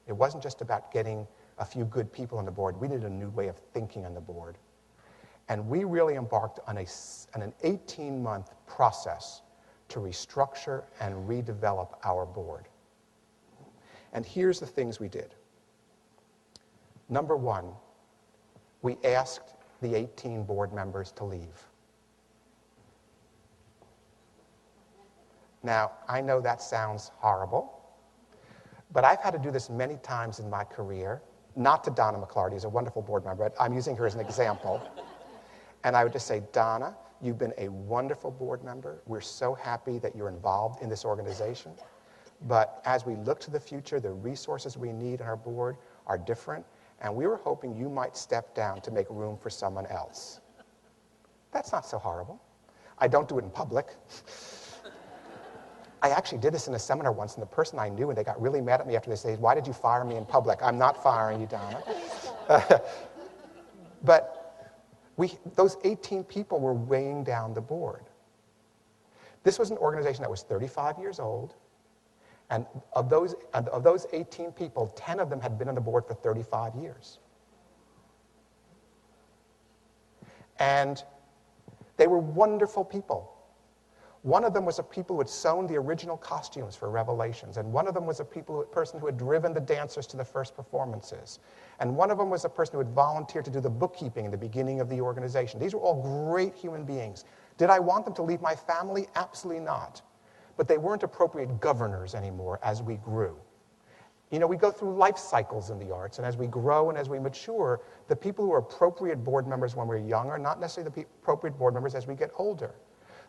It wasn't just about getting a few good people on the board. We needed a new way of thinking on the board. And we really embarked on an 18-month process to restructure and redevelop our board. And here's the things we did. Number 1, we asked the 18 board members to leave. Now, I know that sounds horrible, but I've had to do this many times in my career, not to Donna McClarty, who's a wonderful board member, but I'm using her as an example. And I would just say, Donna, you've been a wonderful board member. We're so happy that you're involved in this organization. But as we look to the future, the resources we need on our board are different, and we were hoping you might step down to make room for someone else. That's not so horrible. I don't do it in public. I actually did this in a seminar once, and the person I knew, and they got really mad at me after they said, "Why did you fire me in public?" I'm not firing you, Donna. But those 18 people were weighing down the board. This was an organization that was 35 years old, and of those 18 people, 10 of them had been on the board for 35 years. And they were wonderful people. One of them was a people who had sewn the original costumes for Revelations. And one of them was a person who had driven the dancers to the first performances. And one of them was a person who had volunteered to do the bookkeeping in the beginning of the organization. These were all great human beings. Did I want them to leave my family? Absolutely not. But they weren't appropriate governors anymore as we grew. You know, we go through life cycles in the arts, and as we grow and as we mature, the people who are appropriate board members when we're young are not necessarily the appropriate board members as we get older.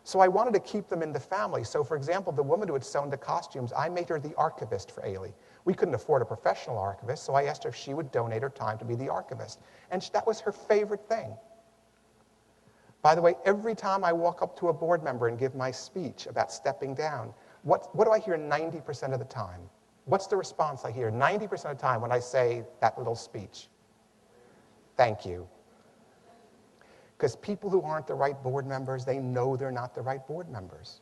So I wanted to keep them in the family. So, for example, the woman who had sewn the costumes, I made her the archivist for Ailey. We couldn't afford a professional archivist, so I asked her if she would donate her time to be the archivist. And that was her favorite thing. By the way, every time I walk up to a board member and give my speech about stepping down, what do I hear 90% of the time? What's the response I hear 90% of the time when I say that little speech? Thank you. Because people who aren't the right board members, they know they're not the right board members.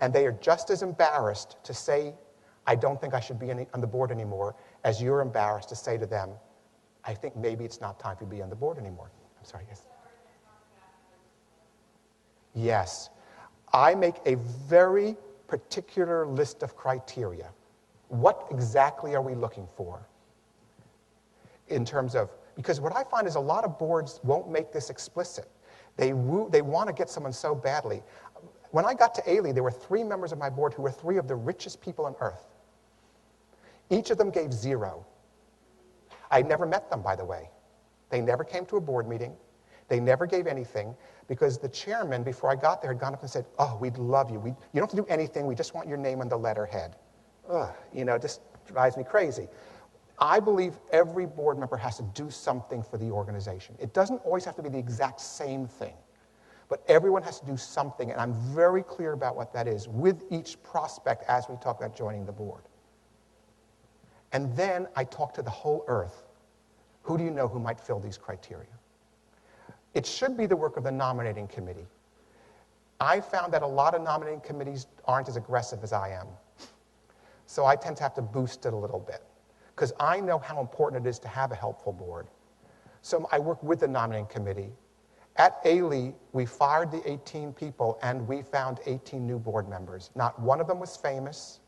And they are just as embarrassed to say, I don't think I should be on the board anymore, as you're embarrassed to say to them, I think maybe it's not time for you to be on the board anymore. I'm sorry, yes? Yes. I make a very particular list of criteria. What exactly are we looking for? In terms of, because what I find is a lot of boards won't make this explicit. They want to get someone so badly. When I got to Ailey, there were 3 members of my board who were 3 of the richest people on earth. Each of them gave 0. I never met them, by the way. They never came to a board meeting. They never gave anything because the chairman, before I got there, had gone up and said, oh, we'd love you. You don't have to do anything. We just want your name on the letterhead. Ugh, you know, it just drives me crazy. I believe every board member has to do something for the organization. It doesn't always have to be the exact same thing, but everyone has to do something, and I'm very clear about what that is with each prospect as we talk about joining the board. And then I talk to the whole earth. Who do you know who might fill these criteria? It should be the work of the nominating committee. I found that a lot of nominating committees aren't as aggressive as I am. So I tend to have to boost it a little bit because I know how important it is to have a helpful board. So I work with the nominating committee. At Ailey, we fired the 18 people and we found 18 new board members. Not one of them was famous.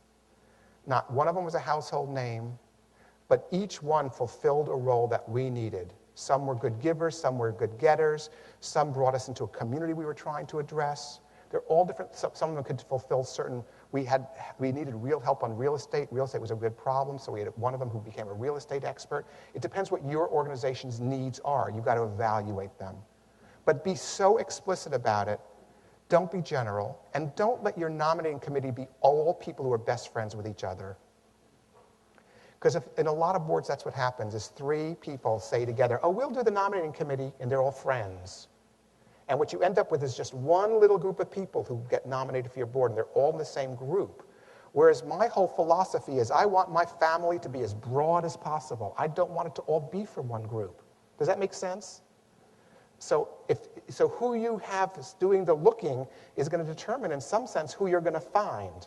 Not one of them was a household name. But each one fulfilled a role that we needed. Some were good givers, some were good getters. Some brought us into a community we were trying to address. They're all different. Some of them could fulfill certain. We needed real help on real estate. Real estate was a good problem, so we had one of them who became a real estate expert. It depends what your organization's needs are. You've got to evaluate them. But be so explicit about it. Don't be general. And don't let your nominating committee be all people who are best friends with each other. Because in a lot of boards, that's what happens, is 3 people say together, oh, we'll do the nominating committee, and they're all friends. And what you end up with is just one little group of people who get nominated for your board, and they're all in the same group. Whereas my whole philosophy is I want my family to be as broad as possible. I don't want it to all be from one group. Does that make sense? So who you have doing the looking is going to determine, in some sense, who you're going to find.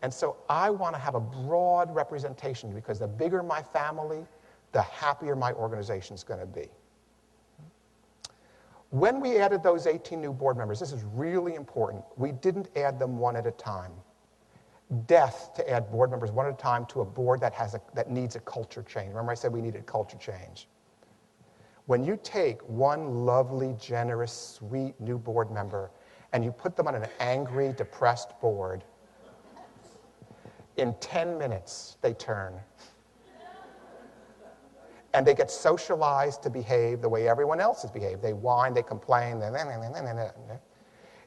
And so I want to have a broad representation because the bigger my family, the happier my organization is going to be. When we added those 18 new board members, this is really important, we didn't add them one at a time. Death to add board members one at a time to a board that needs a culture change. Remember I said we needed culture change. When you take one lovely, generous, sweet new board member and you put them on an angry, depressed board, in 10 minutes they turn. And they get socialized to behave the way everyone else has behaved. They whine, they complain.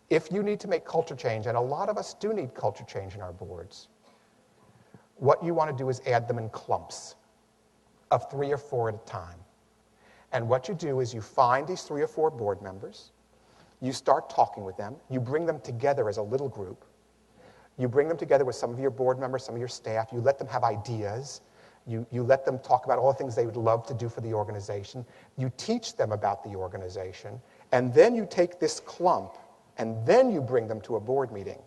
If you need to make culture change, and a lot of us do need culture change in our boards, what you want to do is add them in clumps of 3 or 4 at a time. And what you do is you find these 3 or 4 board members, you start talking with them, you bring them together as a little group, you bring them together with some of your board members, some of your staff, you let them have ideas, you let them talk about all the things they would love to do for the organization, you teach them about the organization, and then you take this clump, and then you bring them to a board meeting.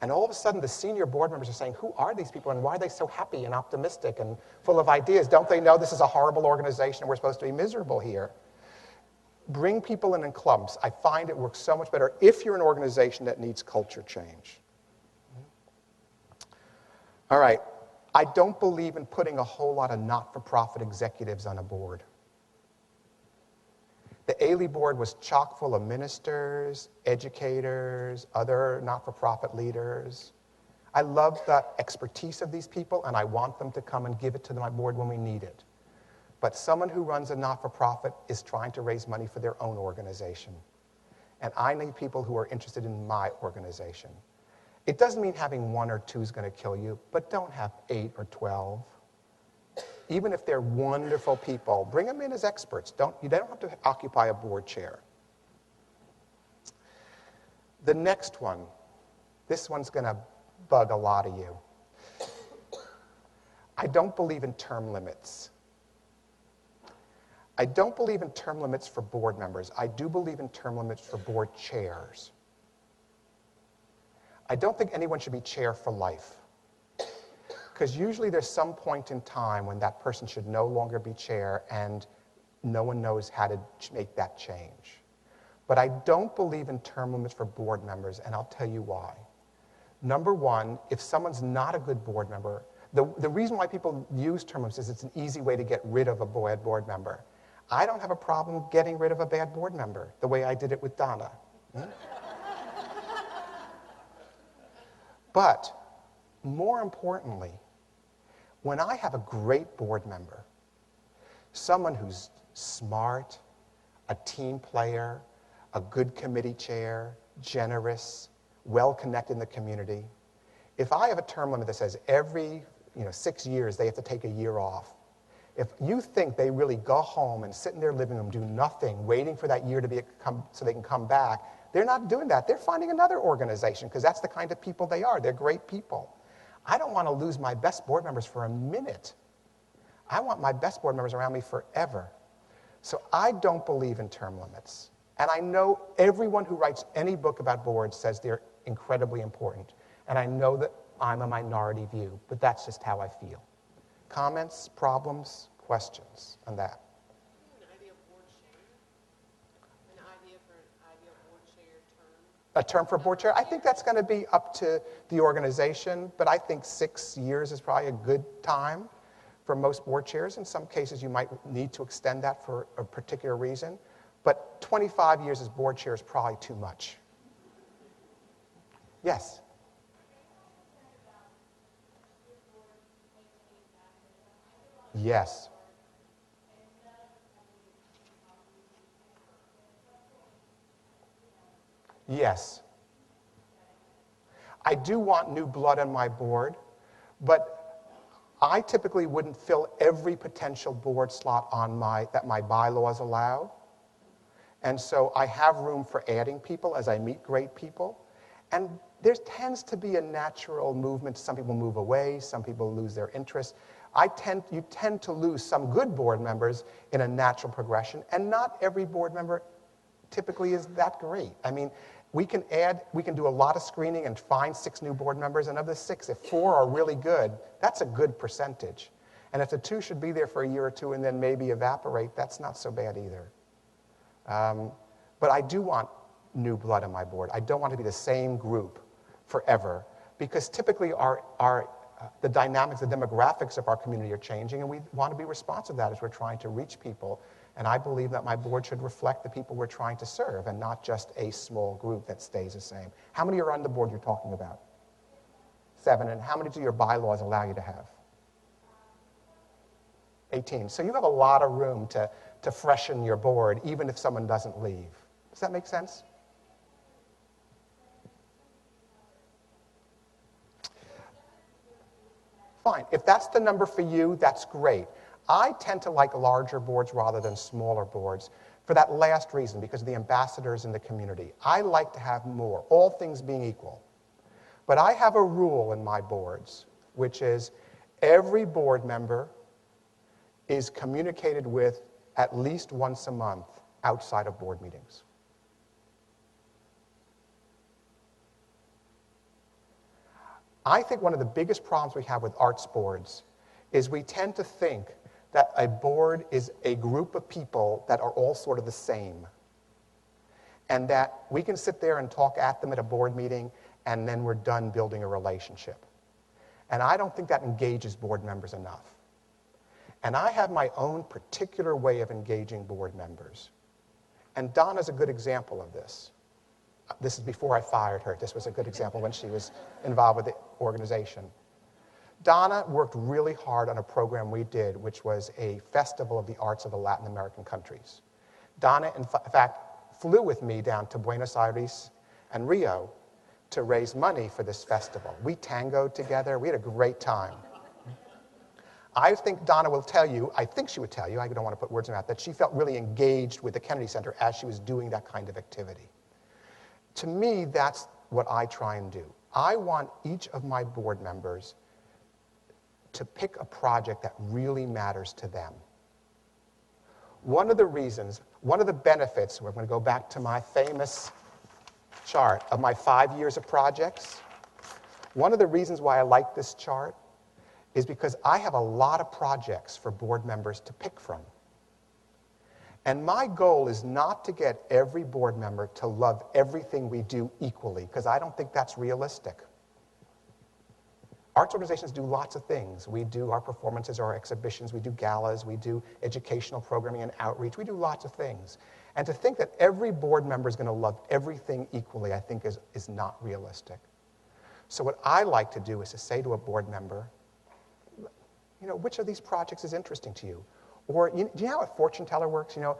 And all of a sudden, the senior board members are saying, who are these people, and why are they so happy and optimistic and full of ideas? Don't they know this is a horrible organization and we're supposed to be miserable here? bring people in clumps. I find it works so much better if you're an organization that needs culture change. All right. I don't believe in putting a whole lot of not-for-profit executives on a board. The Ailey board was chock full of ministers, educators, other not-for-profit leaders. I love the expertise of these people, and I want them to come and give it to my board when we need it. But someone who runs a not-for-profit is trying to raise money for their own organization. And I need people who are interested in my organization. It doesn't mean having 1 or 2 is going to kill you, but don't have 8 or 12. Even if they're wonderful people, bring them in as experts. You don't have to occupy a board chair. The next one, this one's going to bug a lot of you. I don't believe in term limits. I don't believe in term limits for board members. I do believe in term limits for board chairs. I don't think anyone should be chair for life. Because usually there's some point in time when that person should no longer be chair and no one knows how to make that change. But I don't believe in term limits for board members, and I'll tell you why. Number one, if someone's not a good board member, the reason why people use term limits is it's an easy way to get rid of a bad board member. I don't have a problem getting rid of a bad board member the way I did it with Donna. But more importantly, when I have a great board member, someone who's smart, a team player, a good committee chair, generous, well-connected in the community, if I have a term limit that says every 6 years they have to take a year off, if you think they really go home and sit in their living room, do nothing, waiting for that year to come so they can come back, they're not doing that. They're finding another organization because that's the kind of people they are. They're great people. I don't want to lose my best board members for a minute. I want my best board members around me forever. So I don't believe in term limits. And I know everyone who writes any book about boards says they're incredibly important. And I know that I'm a minority view, but that's just how I feel. Comments, problems, questions on that? An ideal board chair? An idea for an ideal board chair term? A term for board chair? I think that's going to be up to the organization, but I think 6 years is probably a good time for most board chairs. In some cases, you might need to extend that for a particular reason, but 25 years as board chair is probably too much. Yes? Yes. Yes. I do want new blood on my board, but I typically wouldn't fill every potential board slot that my bylaws allow. And so I have room for adding people as I meet great people. And there tends to be a natural movement. Some people move away, some people lose their interest. You tend to lose some good board members in a natural progression, and not every board member typically is that great. I mean, we can do a lot of screening and find 6 new board members, and of the 6, if 4 are really good, that's a good percentage. And if the 2 should be there for a year or 2 and then maybe evaporate, that's not so bad either. But I do want new blood on my board. I don't want to be the same group forever, because typically the dynamics, the demographics of our community are changing, and we want to be responsive to that as we're trying to reach people. And I believe that my board should reflect the people we're trying to serve and not just a small group that stays the same. How many are on the board you're talking about? 7. And how many do your bylaws allow you to have? 18. So you have a lot of room to freshen your board, even if someone doesn't leave. Does that make sense? Fine. If that's the number for you, that's great. I tend to like larger boards rather than smaller boards for that last reason, because of the ambassadors in the community. I like to have more, all things being equal. But I have a rule in my boards, which is every board member is communicated with at least once a month outside of board meetings. I think one of the biggest problems we have with arts boards is we tend to think that a board is a group of people that are all sort of the same. and that we can sit there and talk at them at a board meeting, and then we're done building a relationship. And I don't think that engages board members enough. And I have my own particular way of engaging board members. And Donna's a good example of this. This is before I fired her. This was a good example when she was involved with the organization. Donna worked really hard on a program we did, which was a festival of the arts of the Latin American countries. Donna, in fact, flew with me down to Buenos Aires and Rio to raise money for this festival. We tangoed together. We had a great time. I think Donna will tell you, I think she would tell you, I don't want to put words in her mouth, that she felt really engaged with the Kennedy Center as she was doing that kind of activity. To me, that's what I try and do. I want each of my board members to pick a project that really matters to them. One of the reasons, one of the benefits, we're going to go back to my famous chart of my 5 years of projects. One of the reasons why I like this chart is because I have a lot of projects for board members to pick from. And my goal is not to get every board member to love everything we do equally, because I don't think that's realistic. Arts organizations do lots of things. We do our performances, our exhibitions, we do galas, we do educational programming and outreach, we do lots of things. And to think that every board member is going to love everything equally, I think is not realistic. So what I like to do is to say to a board member, you know, which of these projects is interesting to you? Or, do you know how a fortune teller works? You know,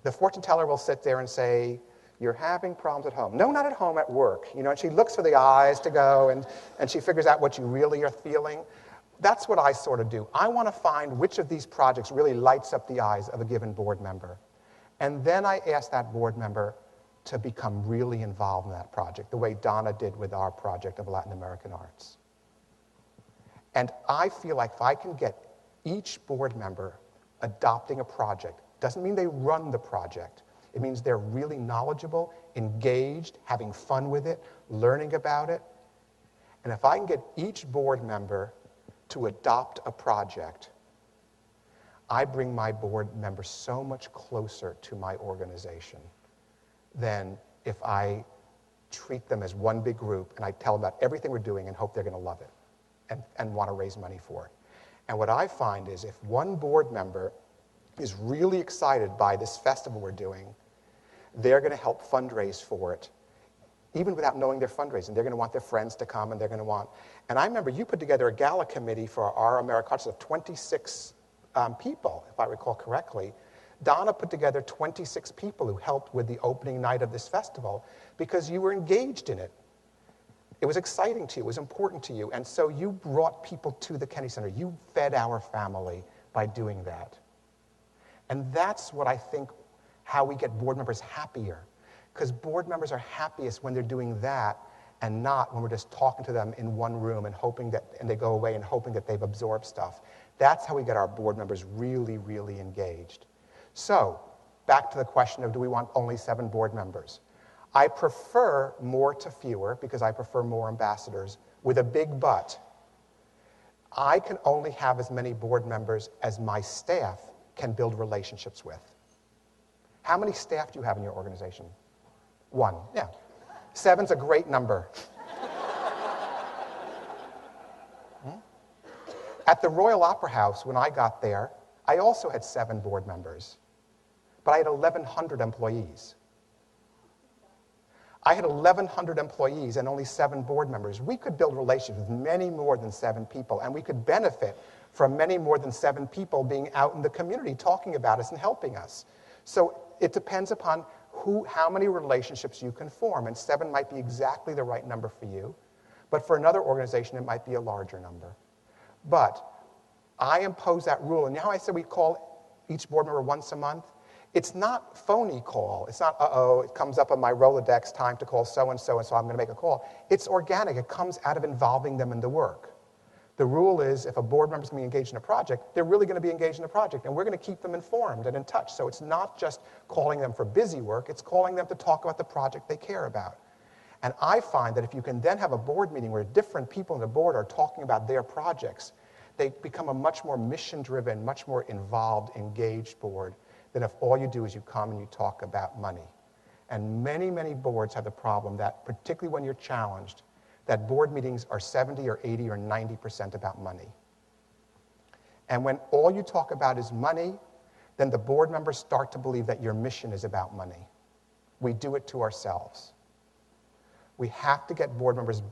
the fortune teller will sit there and say, you're having problems at home. No, not at home, at work. You know, and she looks for the eyes to go, and she figures out what you really are feeling. That's what I sort of do. I want to find which of these projects really lights up the eyes of a given board member. And then I ask that board member to become really involved in that project, the way Donna did with our project of Latin American arts. And I feel like if I can get each board member adopting a project, doesn't mean they run the project. It means they're really knowledgeable, engaged, having fun with it, learning about it. And if I can get each board member to adopt a project, I bring my board members so much closer to my organization than if I treat them as one big group and I tell them about everything we're doing and hope they're going to love it and want to raise money for it. And what I find is if one board member is really excited by this festival we're doing, they're going to help fundraise for it, even without knowing they're fundraising. They're going to want their friends to come, and they're going to want... And I remember you put together a gala committee for our AmeriCards of 26 people, if I recall correctly. Donna put together 26 people who helped with the opening night of this festival because you were engaged in it. It was exciting to you. It was important to you. And so you brought people to the Kennedy Center. You fed our family by doing that. And that's what I think, how we get board members happier. Because board members are happiest when they're doing that and not when we're just talking to them in one room and hoping that, and they go away and hoping that they've absorbed stuff. That's how we get our board members really, really engaged. So, back to the question of do we want only 7 board members? I prefer more to fewer because I prefer more ambassadors with a big but. I can only have as many board members as my staff can build relationships with. How many staff do you have in your organization? 1, yeah. 7's a great number. At the Royal Opera House, when I got there, I also had 7 board members, but I had 1,100 employees. I had 1,100 employees and only 7 board members. We could build relationships with many more than 7 people, and we could benefit from many more than 7 people being out in the community talking about us and helping us. So it depends upon how many relationships you can form, and 7 might be exactly the right number for you, but for another organization it might be a larger number. But I impose that rule, and now I said we call each board member once a month. It's not phony call. It's not, it comes up on my Rolodex, time to call so-and-so, and so I'm going to make a call. It's organic. It comes out of involving them in the work. The rule is if a board member is going to be engaged in a project, they're really going to be engaged in a project, and we're going to keep them informed and in touch. So it's not just calling them for busy work. It's calling them to talk about the project they care about. And I find that if you can then have a board meeting where different people on the board are talking about their projects, they become a much more mission-driven, much more involved, engaged board than if all you do is you come and you talk about money. And many, many boards have the problem that, particularly when you're challenged, that board meetings are 70 or 80 or 90% about money. And when all you talk about is money, then the board members start to believe that your mission is about money. We do it to ourselves. We have to get board members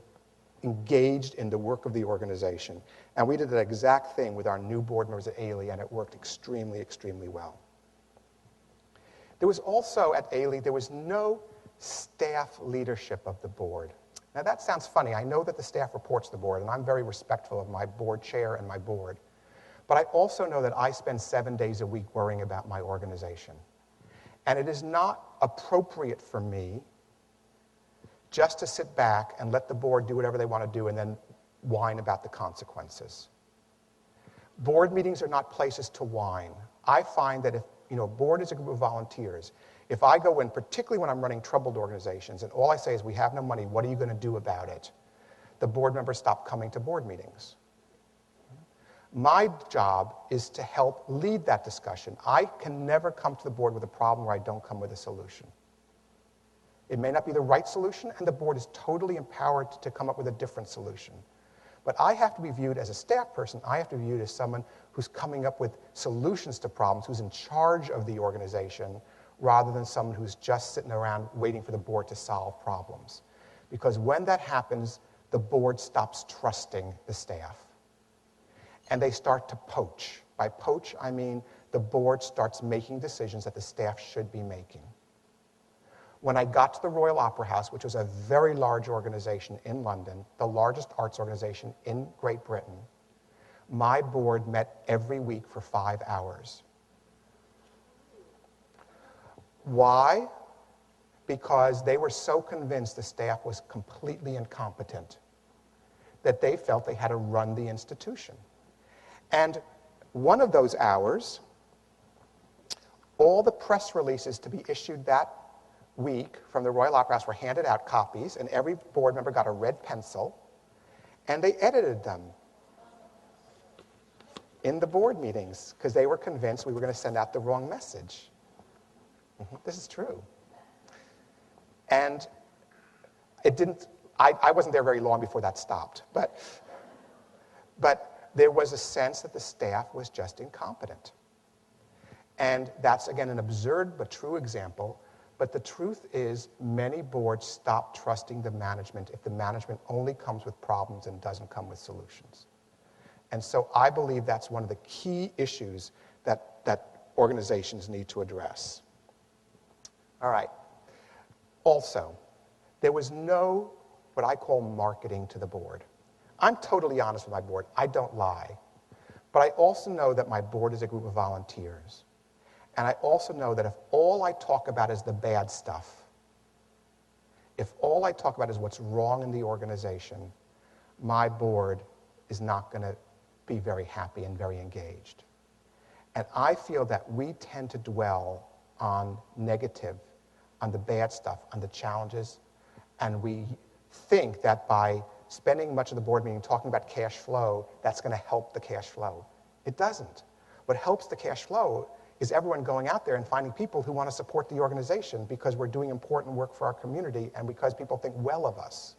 engaged in the work of the organization. And we did the exact thing with our new board members at Ailey, and it worked extremely, extremely well. There was also, at Ailey, there was no staff leadership of the board. Now that sounds funny. I know that the staff reports to the board, and I'm very respectful of my board chair and my board. But I also know that I spend 7 days a week worrying about my organization. And it is not appropriate for me just to sit back and let the board do whatever they want to do and then whine about the consequences. Board meetings are not places to whine. I find that if, a board is a group of volunteers, if I go in, particularly when I'm running troubled organizations, and all I say is, we have no money, what are you going to do about it? The board members stop coming to board meetings. My job is to help lead that discussion. I can never come to the board with a problem where I don't come with a solution. It may not be the right solution, and the board is totally empowered to come up with a different solution. But I have to be viewed as a staff person. I have to be viewed as someone who's coming up with solutions to problems, who's in charge of the organization, rather than someone who's just sitting around waiting for the board to solve problems. Because when that happens, the board stops trusting the staff. And they start to poach. By poach, I mean the board starts making decisions that the staff should be making. When I got to the Royal Opera House, which was a very large organization in London, the largest arts organization in Great Britain, my board met every week for 5 hours. Why? Because they were so convinced the staff was completely incompetent that they felt they had to run the institution. And one of those hours, all the press releases to be issued that week from the Royal Opera House were handed out copies, and every board member got a red pencil, and they edited them in the board meetings because they were convinced we were going to send out the wrong message. This is true. And it didn't, I wasn't there very long before that stopped, but there was a sense that the staff was just incompetent. And that's, again, an absurd but true example. But the truth is, many boards stop trusting the management if the management only comes with problems and doesn't come with solutions. And so I believe that's one of the key issues that organizations need to address. All right. Also, there was no, what I call, marketing to the board. I'm totally honest with my board. I don't lie. But I also know that my board is a group of volunteers. And I also know that if all I talk about is the bad stuff, if all I talk about is what's wrong in the organization, my board is not going to be very happy and very engaged. And I feel that we tend to dwell on negative, on the bad stuff, on the challenges, and we think that by spending much of the board meeting talking about cash flow, that's going to help the cash flow. It doesn't. What helps the cash flow is everyone going out there and finding people who want to support the organization because we're doing important work for our community and because people think well of us.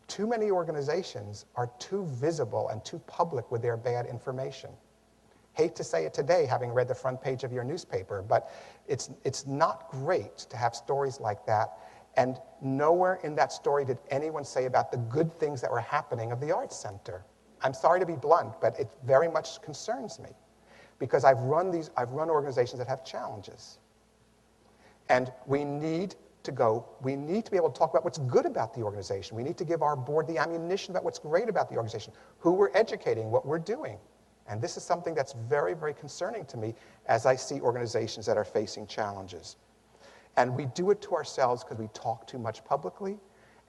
Too many organizations are too visible and too public with their bad information. Hate to say it today, having read the front page of your newspaper, but it's not great to have stories like that. And nowhere in that story did anyone say about the good things that were happening of the Arts Center. I'm sorry to be blunt, but it very much concerns me because I've run organizations that have challenges. And we need to be able to talk about what's good about the organization. We need to give our board the ammunition about what's great about the organization, who we're educating, what we're doing. And this is something that's very, very concerning to me as I see organizations that are facing challenges. And we do it to ourselves because we talk too much publicly,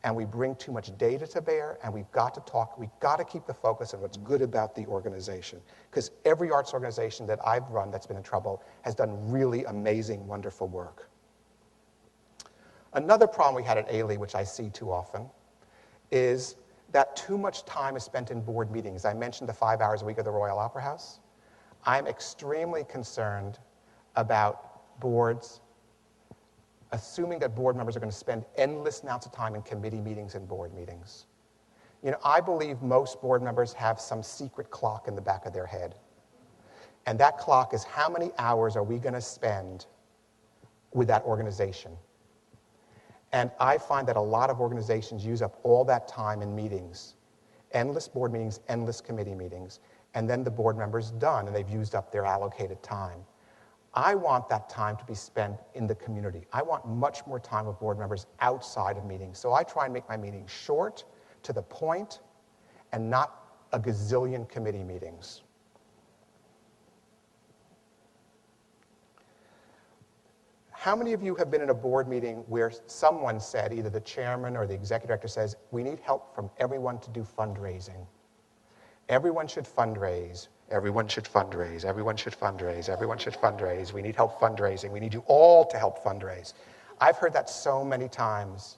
and we bring too much data to bear, and we've got to keep the focus on what's good about the organization. Because every arts organization that I've run that's been in trouble has done really amazing, wonderful work. Another problem we had at Ailey, which I see too often, is that too much time is spent in board meetings. I mentioned the 5 hours a week at the Royal Opera House. I'm extremely concerned about boards assuming that board members are going to spend endless amounts of time in committee meetings and board meetings. I believe most board members have some secret clock in the back of their head. And that clock is how many hours are we going to spend with that organization. And I find that a lot of organizations use up all that time in meetings, endless board meetings, endless committee meetings, and then the board member's done and they've used up their allocated time. I want that time to be spent in the community. I want much more time with board members outside of meetings. So I try and make my meetings short, to the point, and not a gazillion committee meetings. How many of you have been in a board meeting where someone said, either the chairman or the executive director says, we need help from everyone to do fundraising. Everyone should fundraise. Everyone should fundraise. Everyone should fundraise. Everyone should fundraise. We need help fundraising. We need you all to help fundraise. I've heard that so many times,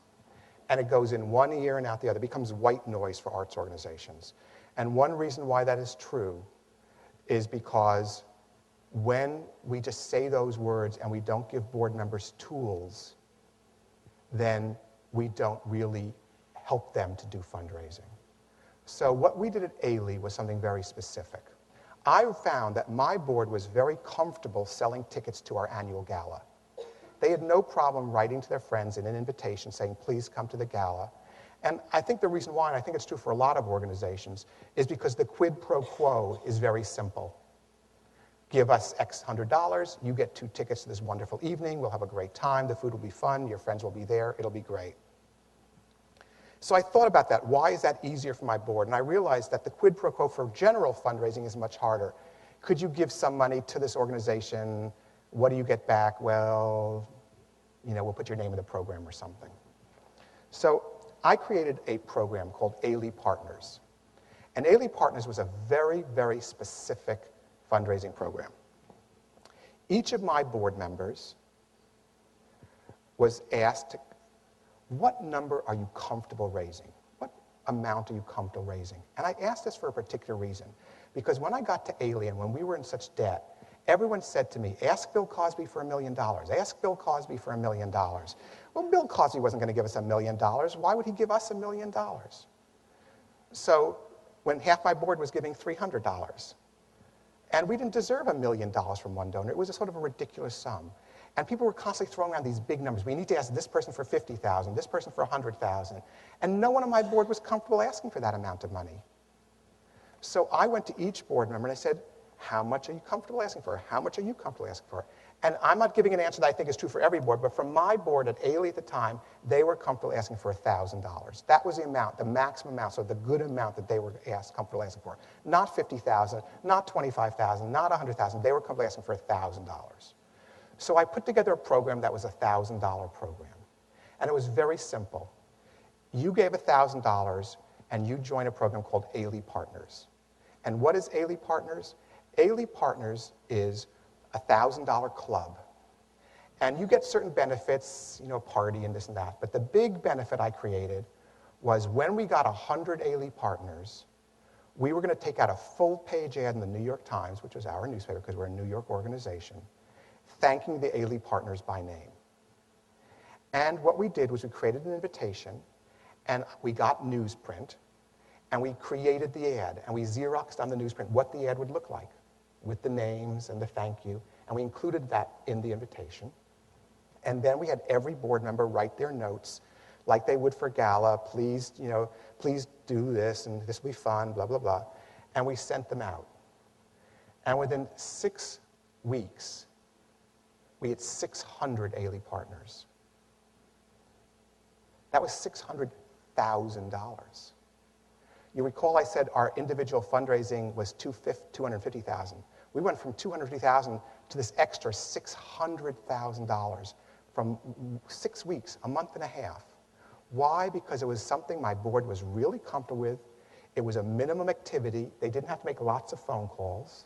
and it goes in one ear and out the other. It becomes white noise for arts organizations. And one reason why that is true is because when we just say those words and we don't give board members tools, then we don't really help them to do fundraising. So what we did at Ailey was something very specific. I found that my board was very comfortable selling tickets to our annual gala. They had no problem writing to their friends in an invitation saying, please come to the gala. And I think the reason why, and I think it's true for a lot of organizations, is because the quid pro quo is very simple. Give us X $100, you get 2 tickets to this wonderful evening, we'll have a great time, the food will be fun, your friends will be there, it'll be great. So I thought about that. Why is that easier for my board? And I realized that the quid pro quo for general fundraising is much harder. Could you give some money to this organization? What do you get back? Well, we'll put your name in the program or something. So I created a program called Ailey Partners. And Ailey Partners was a very, very specific fundraising program. Each of my board members was asked, what number are you comfortable raising? What amount are you comfortable raising? And I asked this for a particular reason, because when I got to Ailey and when we were in such debt, everyone said to me, ask Bill Cosby for $1 million. Ask Bill Cosby for $1 million. Well, Bill Cosby wasn't going to give us $1 million. Why would he give us $1 million? So when half my board was giving $300, and we didn't deserve $1 million from one donor, it was a sort of a ridiculous sum. And people were constantly throwing around these big numbers. We need to ask this person for $50,000, this person for $100,000. And no one on my board was comfortable asking for that amount of money. So I went to each board member and I said, how much are you comfortable asking for? How much are you comfortable asking for? And I'm not giving an answer that I think is true for every board, but from my board at Ailey at the time, they were comfortable asking for $1,000. That was the amount, the maximum amount, so the good amount that they were comfortable asking for. Not $50,000, not $25,000, not $100,000. They were comfortable asking for $1,000. So I put together a program that was a $1,000 program. And it was very simple. You gave $1,000 and you joined a program called Ailey Partners. And what is Ailey Partners? Ailey Partners is a $1,000 club. And you get certain benefits, party and this and that. But the big benefit I created was when we got 100 Ailey Partners, we were going to take out a full-page ad in the New York Times, which was our newspaper because we're a New York organization, thanking the Ailey Partners by name. And what we did was we created an invitation, and we got newsprint, and we created the ad, and we Xeroxed on the newsprint what the ad would look like, with the names and the thank you, and we included that in the invitation. And then we had every board member write their notes, like they would for gala, please do this, and this will be fun, blah, blah, blah. And we sent them out. And within 6 weeks, we had 600 Ailey Partners. That was $600,000. You recall I said our individual fundraising was $250,000. We went from $250,000 to this extra $600,000 from 6 weeks, a month and a half. Why? Because it was something my board was really comfortable with. It was a minimum activity. They didn't have to make lots of phone calls.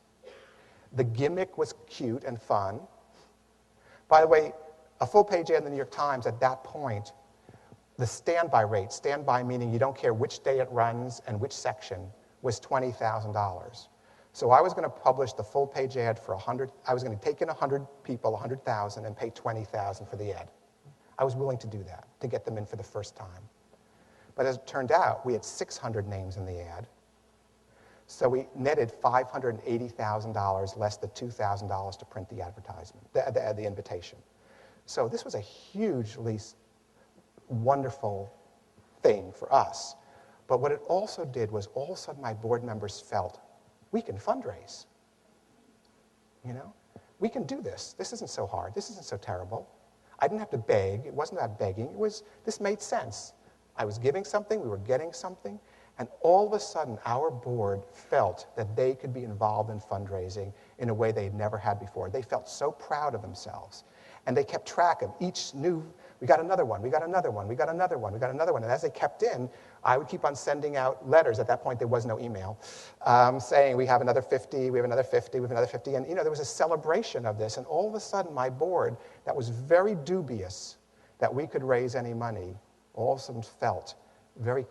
The gimmick was cute and fun. By the way, a full-page ad in the New York Times at that point, the standby rate, standby meaning you don't care which day it runs and which section, was $20,000. So I was going to publish the full-page ad for 100. I was going to take in 100 people, 100,000, and pay $20,000 for the ad. I was willing to do that, to get them in for the first time. But as it turned out, we had 600 names in the ad. So we netted $580,000 less than $2,000 to print the advertisement, the invitation. So this was a hugely wonderful thing for us. But what it also did was all of a sudden my board members felt, we can fundraise. You know, we can do this. This isn't so hard. This isn't so terrible. I didn't have to beg. It wasn't about begging. This made sense. I was giving something. We were getting something. And all of a sudden, our board felt that they could be involved in fundraising in a way they'd never had before. They felt so proud of themselves. And they kept track of each new, we got another one, we got another one, we got another one, we got another one. And as they kept in, I would keep on sending out letters. At that point, there was no email, saying we have another 50, we have another 50, we have another 50. And, you know, there was a celebration of this. And all of a sudden, my board, that was very dubious that we could raise any money, all of a sudden felt very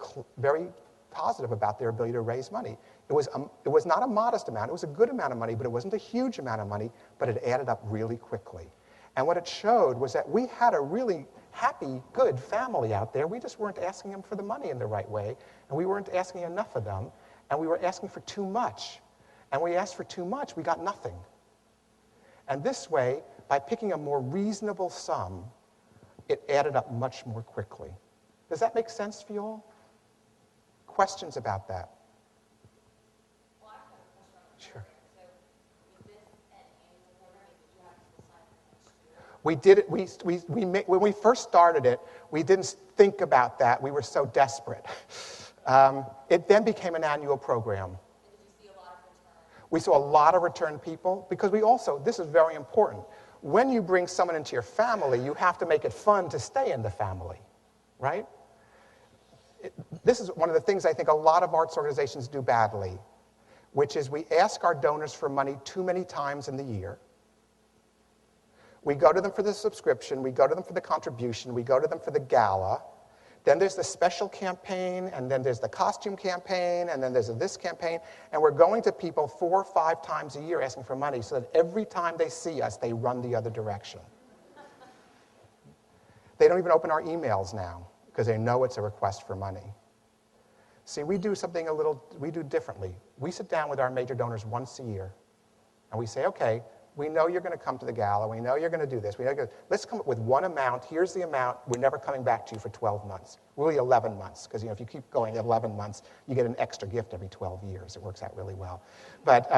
positive about their ability to raise money. It was not a modest amount. It was a good amount of money, but it wasn't a huge amount of money, but it added up really quickly. And what it showed was that we had a really happy, good family out there. We just weren't asking them for the money in the right way, and we weren't asking enough of them, and we were asking for too much. And when we asked for too much, we got nothing. And this way, by picking a more reasonable sum, it added up much more quickly. Does that make sense for you all? Questions about that? Well, I have a question on that. Sure. So, with this annual program, did you have to decide for next year? We did it. When we first started it, we didn't think about that. We were so desperate. It then became an annual program. And did you see a lot of return? We saw a lot of return people because we also, this is very important, when you bring someone into your family, you have to make it fun to stay in the family, right? This is one of the things I think a lot of arts organizations do badly, which is we ask our donors for money too many times in the year. We go to them for the subscription, we go to them for the contribution, we go to them for the gala. Then there's the special campaign, and then there's the costume campaign, and then there's this campaign. And we're going to people 4 or 5 times a year asking for money so that every time they see us, they run the other direction. They don't even open our emails now because they know it's a request for money. See, we do something we do differently. We sit down with our major donors once a year, and we say, okay, we know you're going to come to the gala. We know you're going to do this. Let's come up with one amount. Here's the amount. We're never coming back to you for 12 months. Really 11 months, because if you keep going 11 months, you get an extra gift every 12 years. It works out really well. But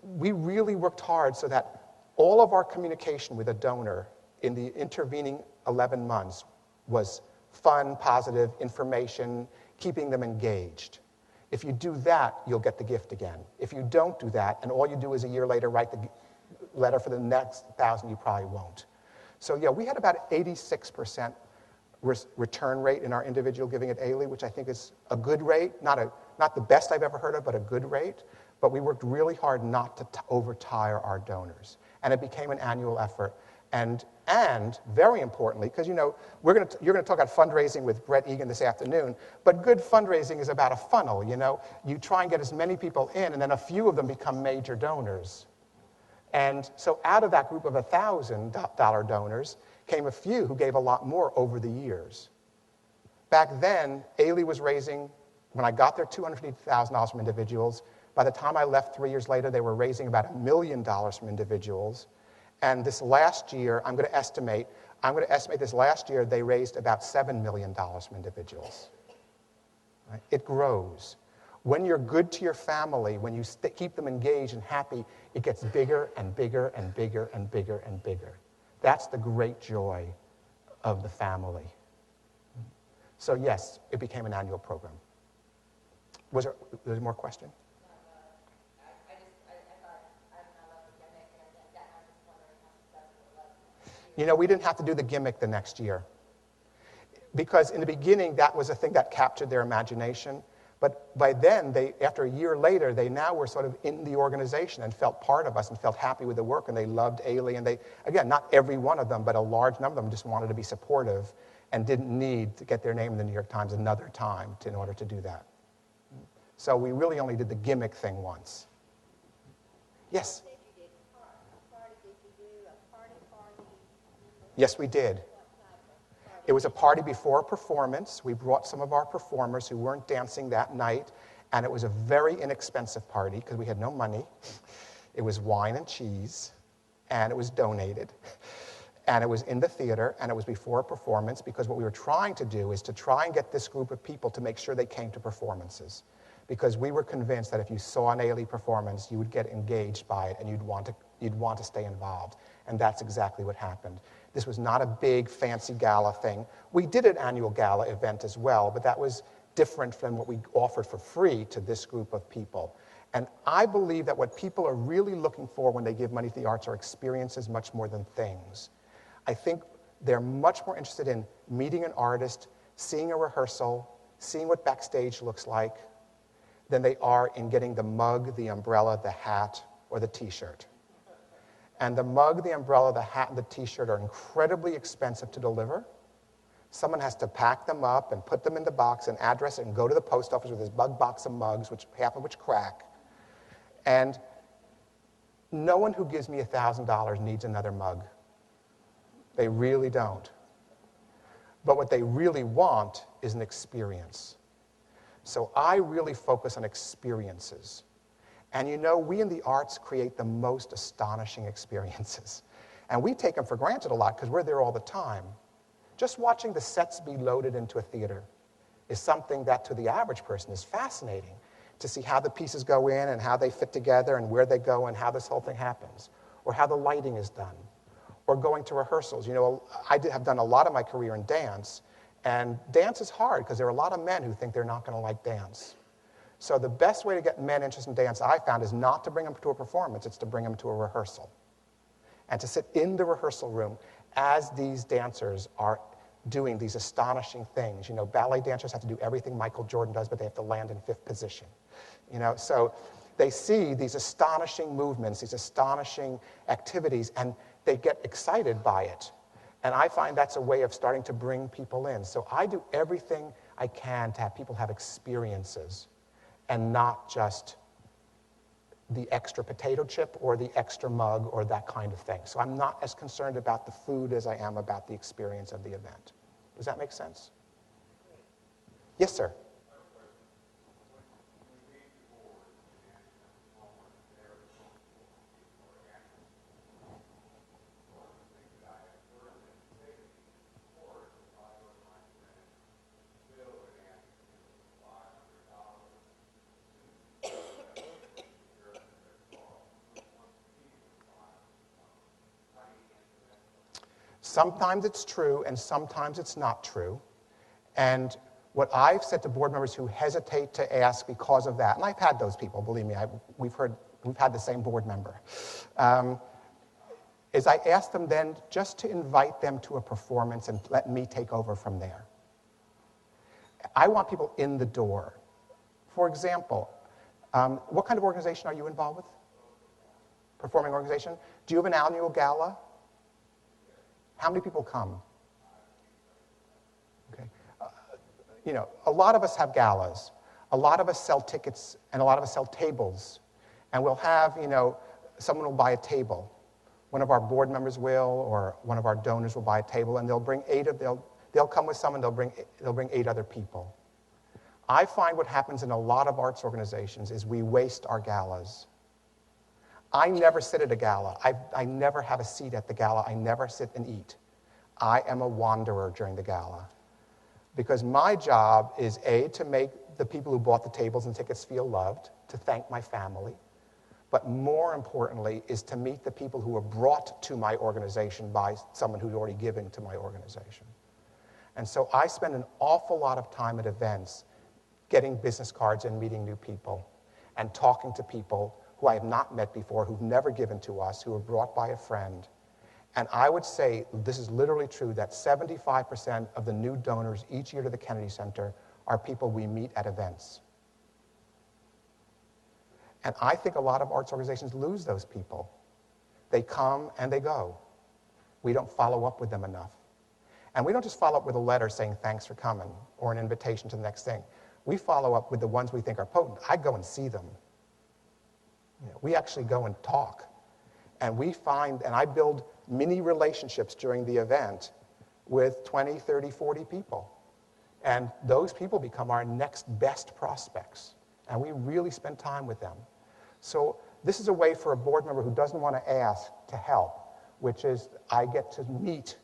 we really worked hard so that all of our communication with a donor in the intervening 11 months was fun, positive information, keeping them engaged. If you do that, you'll get the gift again. If you don't do that, and all you do is a year later write the letter for the next 1,000, you probably won't. So yeah, we had about 86% return rate in our individual giving at Ailey, which I think is a good rate, not the best I've ever heard of, but a good rate. But we worked really hard not to overtire our donors. And it became an annual effort. And very importantly, because you're going to talk about fundraising with Brett Egan this afternoon, but good fundraising is about a funnel. You try and get as many people in, and then a few of them become major donors. And so out of that group of $1,000 donors came a few who gave a lot more over the years. Back then, Ailey was raising, when I got there, $250,000 from individuals. By the time I left 3 years later, they were raising about $1 million from individuals. And this last year, I'm going to estimate this last year they raised about $7 million from individuals. Right? It grows. When you're good to your family, when you keep them engaged and happy, it gets bigger and bigger and bigger and bigger and bigger. That's the great joy of the family. So yes, it became an annual program. Was there more question? We didn't have to do the gimmick the next year. Because in the beginning, that was a thing that captured their imagination. But by then, after a year later, they now were sort of in the organization and felt part of us and felt happy with the work, and they loved Ailey. And again, not every one of them, but a large number of them just wanted to be supportive and didn't need to get their name in the New York Times another time in order to do that. So we really only did the gimmick thing once. Yes? Did you do a party? Did you do a party Yes, we did. It was a party before a performance. We brought some of our performers who weren't dancing that night, and it was a very inexpensive party because we had no money. It was wine and cheese, and it was donated. And it was in the theater, and it was before a performance, because what we were trying to do is to try and get this group of people to make sure they came to performances. Because we were convinced that if you saw an Ailey performance, you would get engaged by it, and you'd want to stay involved. And that's exactly what happened. This was not a big, fancy gala thing. We did an annual gala event as well, but that was different from what we offered for free to this group of people. And I believe that what people are really looking for when they give money to the arts are experiences much more than things. I think they're much more interested in meeting an artist, seeing a rehearsal, seeing what backstage looks like, than they are in getting the mug, the umbrella, the hat, or the T-shirt. And the mug, the umbrella, the hat, and the T-shirt are incredibly expensive to deliver. Someone has to pack them up and put them in the box and address it and go to the post office with this bug box of mugs, half of which crack. And no one who gives me $1,000 needs another mug. They really don't. But what they really want is an experience. So I really focus on experiences. And you know, we in the arts create the most astonishing experiences. And we take them for granted a lot because we're there all the time. Just watching the sets be loaded into a theater is something that to the average person is fascinating, to see how the pieces go in and how they fit together and where they go and how this whole thing happens, or how the lighting is done, or going to rehearsals. You know, I have done a lot of my career in dance, and dance is hard because there are a lot of men who think they're not going to like dance. So the best way to get men interested in dance, I found, is not to bring them to a performance, it's to bring them to a rehearsal. And to sit in the rehearsal room as these dancers are doing these astonishing things. You know, ballet dancers have to do everything Michael Jordan does, but they have to land in 5th position. You know, so they see these astonishing movements, these astonishing activities, and they get excited by it. And I find that's a way of starting to bring people in. So I do everything I can to have people have experiences and not just the extra potato chip or the extra mug or that kind of thing. So I'm not as concerned about the food as I am about the experience of the event. Does that make sense? Yes, sir. Sometimes it's true, and sometimes it's not true. And what I've said to board members who hesitate to ask because of that, and I've had those people, believe me, we've had the same board member, is I ask them then just to invite them to a performance and let me take over from there. I want people in the door. For example, what kind of organization are you involved with? Performing organization? Do you have an annual gala? How many people come? Okay. You know, a lot of us have galas. A lot of us sell tickets, and a lot of us sell tables. And we'll have, you know, someone will buy a table. One of our board members will, or one of our donors will buy a table, and they'll bring they'll come with someone, they'll bring 8 other people. I find what happens in a lot of arts organizations is we waste our galas. I never sit at a gala. I never have a seat at the gala. I never sit and eat. I am a wanderer during the gala. Because my job is, A, to make the people who bought the tables and tickets feel loved, to thank my family, but more importantly is to meet the people who were brought to my organization by someone who's already given to my organization. And so I spend an awful lot of time at events getting business cards and meeting new people and talking to people who I have not met before, who've never given to us, who were brought by a friend. And I would say, this is literally true, that 75% of the new donors each year to the Kennedy Center are people we meet at events. And I think a lot of arts organizations lose those people. They come and they go. We don't follow up with them enough. And we don't just follow up with a letter saying thanks for coming or an invitation to the next thing. We follow up with the ones we think are potent. I go and see them. You know, we actually go and talk. And we find, and I build mini relationships during the event with 20, 30, 40 people. And those people become our next best prospects. And we really spend time with them. So this is a way for a board member who doesn't want to ask to help, which is I get to meet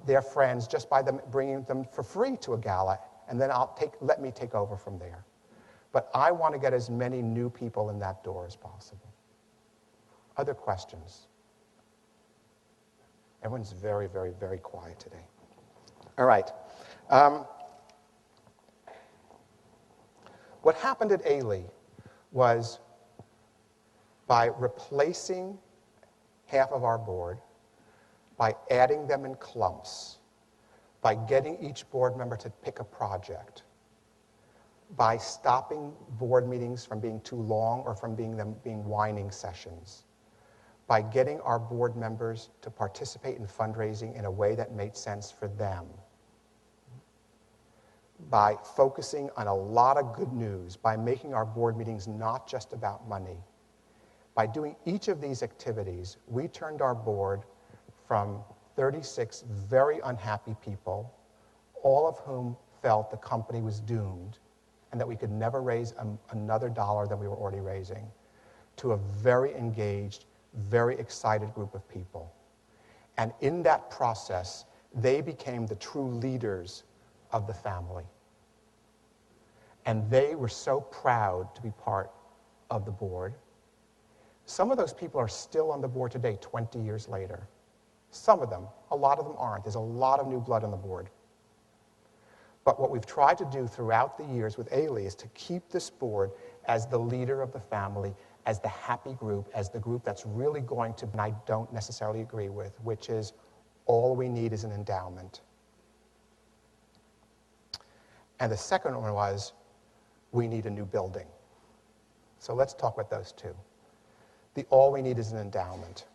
their friends just by them bringing them for free to a gala, and then let me take over from there. But I want to get as many new people in that door as possible. Other questions? Everyone's very, very, very quiet today. All right. What happened at Ailey was by replacing half of our board, by adding them in clumps, by getting each board member to pick a project, by stopping board meetings from being too long or from being whining sessions, by getting our board members to participate in fundraising in a way that made sense for them, by focusing on a lot of good news, by making our board meetings not just about money. By doing each of these activities, we turned our board from 36 very unhappy people, all of whom felt the company was doomed and that we could never raise another dollar than we were already raising, to a very engaged, very excited group of people. And in that process, they became the true leaders of the family. And they were so proud to be part of the board. Some of those people are still on the board today, 20 years later. Some of them, a lot of them aren't. There's a lot of new blood on the board. But what we've tried to do throughout the years with Ailey is to keep this board as the leader of the family, as the happy group, as the group that's really going to, and I don't necessarily agree with, which is all we need is an endowment. And the second one was, we need a new building. So let's talk about those two. The all we need is an endowment.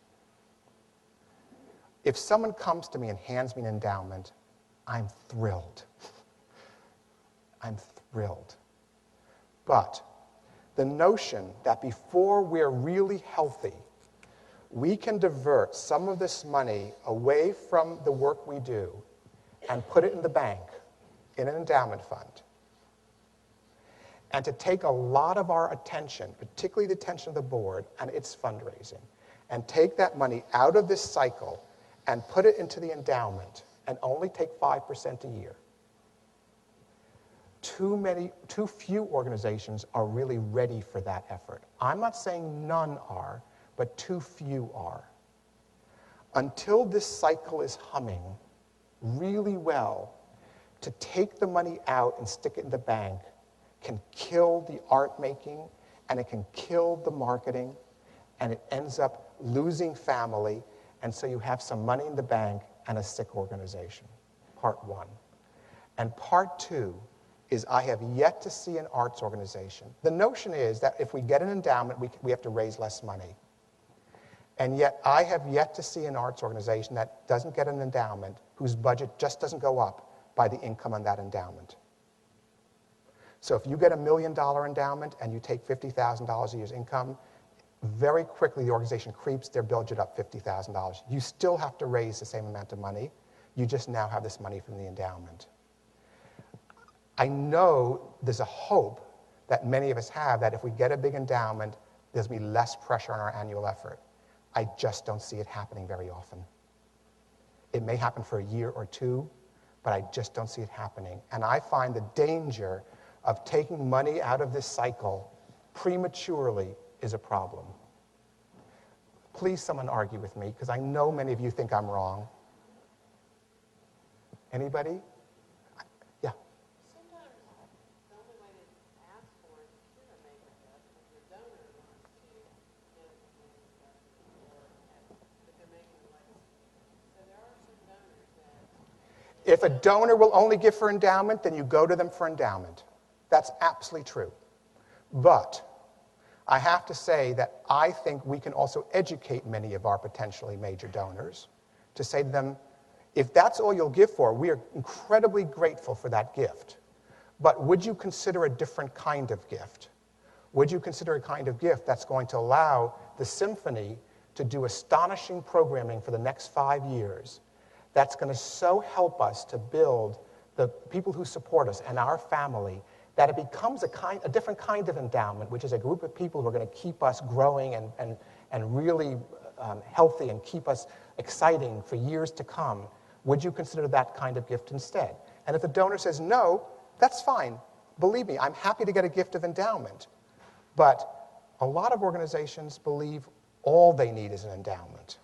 If someone comes to me and hands me an endowment, I'm thrilled. I'm thrilled. But the notion that before we're really healthy, we can divert some of this money away from the work we do and put it in the bank, in an endowment fund, and to take a lot of our attention, particularly the attention of the board and its fundraising, and take that money out of this cycle and put it into the endowment and only take 5% a year. Too few organizations are really ready for that effort. I'm not saying none are, but too few are. Until this cycle is humming really well, to take the money out and stick it in the bank can kill the art making, and it can kill the marketing, and it ends up losing family, and so you have some money in the bank and a sick organization. Part one. And part two is I have yet to see an arts organization. The notion is that if we get an endowment, we have to raise less money. And yet I have yet to see an arts organization that doesn't get an endowment, whose budget just doesn't go up by the income on that endowment. So if you get $1 million endowment and you take $50,000 a year's income, very quickly the organization creeps their budget up $50,000. You still have to raise the same amount of money. You just now have this money from the endowment. I know there's a hope that many of us have that if we get a big endowment, there's going to be less pressure on our annual effort. I just don't see it happening very often. It may happen for a year or two, but I just don't see it happening. And I find the danger of taking money out of this cycle prematurely is a problem. Please, someone argue with me, because I know many of you think I'm wrong. Anybody? Yeah. Sometimes the only way to ask for it is to make a gift if your donor wants to give an investment or if they're making a legacy. So there are some donors that... If a donor will only give for endowment, then you go to them for endowment. That's absolutely true. But I have to say that I think we can also educate many of our potentially major donors to say to them, if that's all you'll give for, we are incredibly grateful for that gift. But would you consider a different kind of gift? Would you consider a kind of gift that's going to allow the symphony to do astonishing programming for the next 5 years that's going to so help us to build the people who support us and our family that it becomes a different kind of endowment, which is a group of people who are going to keep us growing and really healthy and keep us exciting for years to come. Would you consider that kind of gift instead? And if the donor says no, that's fine. Believe me, I'm happy to get a gift of endowment. But a lot of organizations believe all they need is an endowment.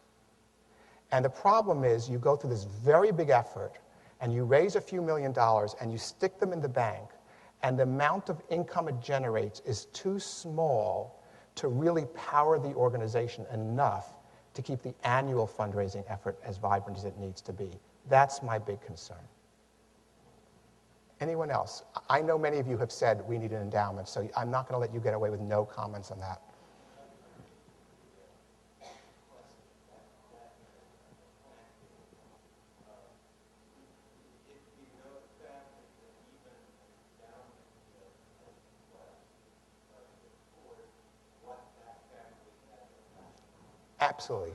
And the problem is you go through this very big effort and you raise a few $1 million and you stick them in the bank, and the amount of income it generates is too small to really power the organization enough to keep the annual fundraising effort as vibrant as it needs to be. That's my big concern. Anyone else? I know many of you have said we need an endowment, so I'm not going to let you get away with no comments on that. Absolutely.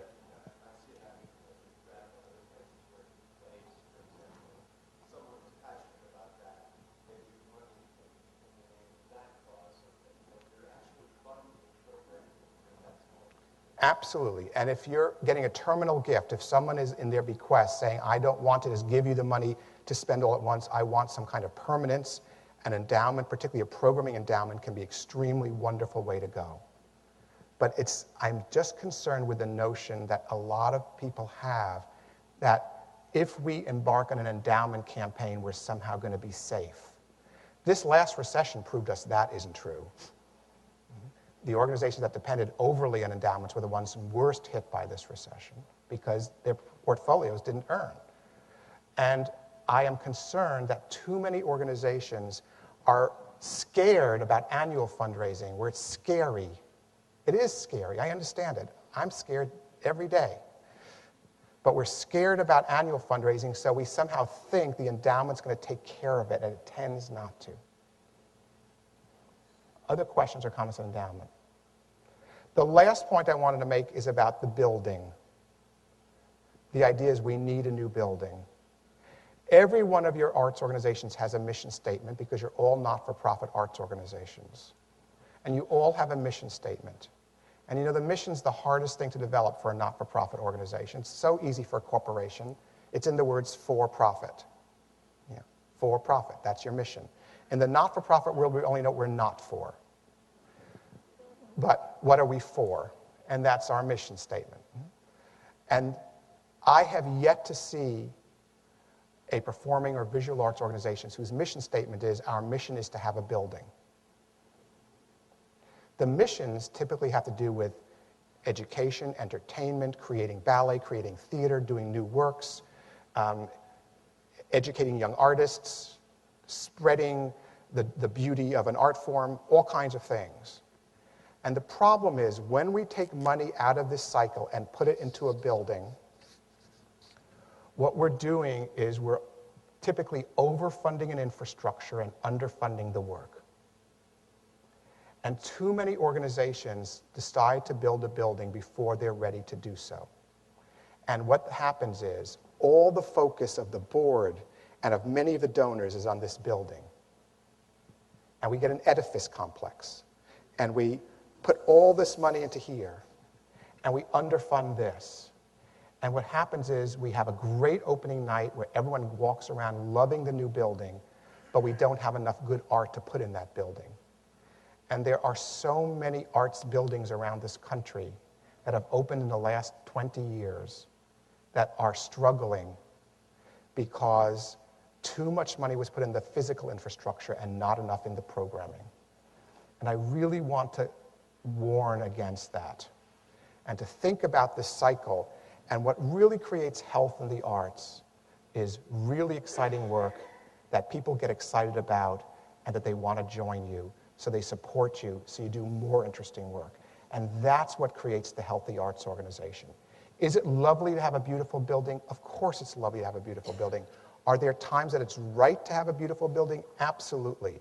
Absolutely. And if you're getting a terminal gift, if someone is in their bequest saying, I don't want to just give you the money to spend all at once, I want some kind of permanence, an endowment, particularly a programming endowment, can be an extremely wonderful way to go. But I'm just concerned with the notion that a lot of people have that if we embark on an endowment campaign, we're somehow going to be safe. This last recession proved us that isn't true. The organizations that depended overly on endowments were the ones worst hit by this recession because their portfolios didn't earn. And I am concerned that too many organizations are scared about annual fundraising, where it's scary. It is scary. I understand it. I'm scared every day. But we're scared about annual fundraising, so we somehow think the endowment's going to take care of it, and it tends not to. Other questions or comments on endowment? The last point I wanted to make is about the building. The idea is we need a new building. Every one of your arts organizations has a mission statement because you're all not-for-profit arts organizations. And you all have a mission statement. And you know, the mission's the hardest thing to develop for a not-for-profit organization. It's so easy for a corporation. It's in the words for profit. Yeah, for profit, that's your mission. In the not-for-profit world, we only know what we're not for. But what are we for? And that's our mission statement. And I have yet to see a performing or visual arts organization whose mission statement is, our mission is to have a building. The missions typically have to do with education, entertainment, creating ballet, creating theater, doing new works, educating young artists, spreading the beauty of an art form, all kinds of things. And the problem is, when we take money out of this cycle and put it into a building, what we're doing is we're typically overfunding an infrastructure and underfunding the work. And too many organizations decide to build a building before they're ready to do so. And what happens is, all the focus of the board and of many of the donors is on this building. And we get an edifice complex. And we put all this money into here. And we underfund this. And what happens is we have a great opening night where everyone walks around loving the new building, but we don't have enough good art to put in that building. And there are so many arts buildings around this country that have opened in the last 20 years that are struggling because too much money was put in the physical infrastructure and not enough in the programming. And I really want to warn against that and to think about this cycle. And what really creates health in the arts is really exciting work that people get excited about and that they want to join you. So they support you, so you do more interesting work. And that's what creates the healthy arts organization. Is it lovely to have a beautiful building? Of course it's lovely to have a beautiful building. Are there times that it's right to have a beautiful building? Absolutely.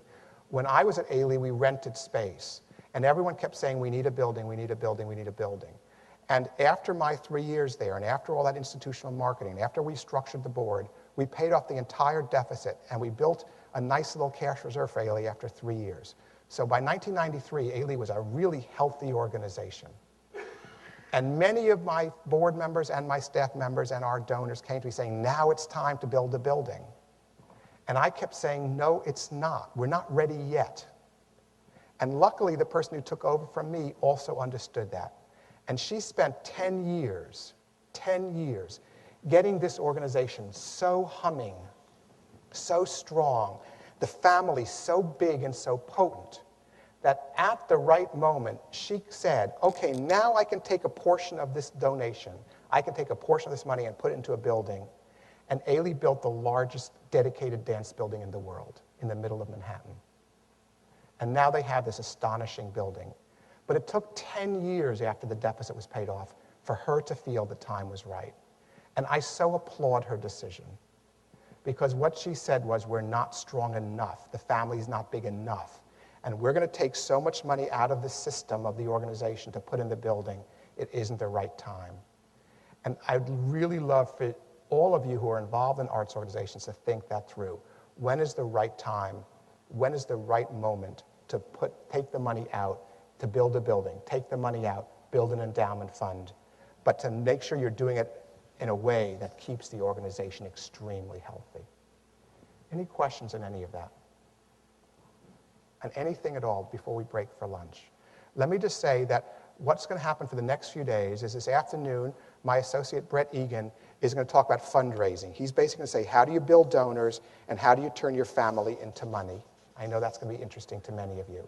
When I was at Ailey, we rented space. And everyone kept saying, we need a building, we need a building, we need a building. And after my 3 years there, and after all that institutional marketing, after we structured the board, we paid off the entire deficit, and we built a nice little cash reserve for Ailey after 3 years. So by 1993, Ailey was a really healthy organization. And many of my board members and my staff members and our donors came to me saying, now it's time to build a building. And I kept saying, no, it's not. We're not ready yet. And luckily, the person who took over from me also understood that. And she spent 10 years, getting this organization so humming, so strong, the family so big and so potent, that at the right moment, she said, okay, now I can take a portion of this donation, I can take a portion of this money and put it into a building. And Ailey built the largest dedicated dance building in the world, in the middle of Manhattan. And now they have this astonishing building. But it took 10 years after the deficit was paid off for her to feel the time was right. And I so applaud her decision. Because what she said was, we're not strong enough. The family's not big enough. And we're going to take so much money out of the system of the organization to put in the building, it isn't the right time. And I'd really love for all of you who are involved in arts organizations to think that through. When is the right time? When is the right moment to take the money out to build a building? Take the money out, build an endowment fund, but to make sure you're doing it in a way that keeps the organization extremely healthy. Any questions on any of that? On anything at all before we break for lunch? Let me just say that what's going to happen for the next few days is this afternoon, my associate Brett Egan is going to talk about fundraising. He's basically going to say, how do you build donors and how do you turn your family into money? I know that's going to be interesting to many of you.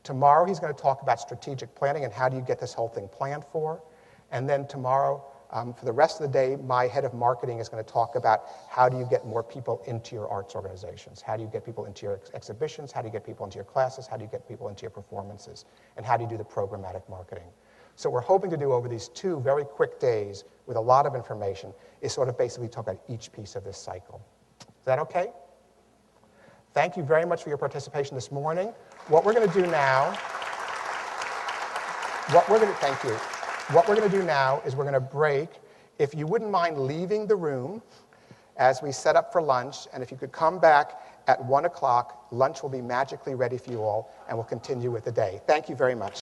Tomorrow, he's going to talk about strategic planning and how do you get this whole thing planned for. And then tomorrow, for the rest of the day, my head of marketing is going to talk about how do you get more people into your arts organizations? How do you get people into your exhibitions? How do you get people into your classes? How do you get people into your performances? And how do you do the programmatic marketing? So we're hoping to do over these 2 very quick days with a lot of information is sort of basically talk about each piece of this cycle. Is that okay? Thank you very much for your participation this morning. What we're going to do now, thank you. What we're going to do now is we're going to break. If you wouldn't mind leaving the room as we set up for lunch, and if you could come back at 1 o'clock, lunch will be magically ready for you all, and we'll continue with the day. Thank you very much.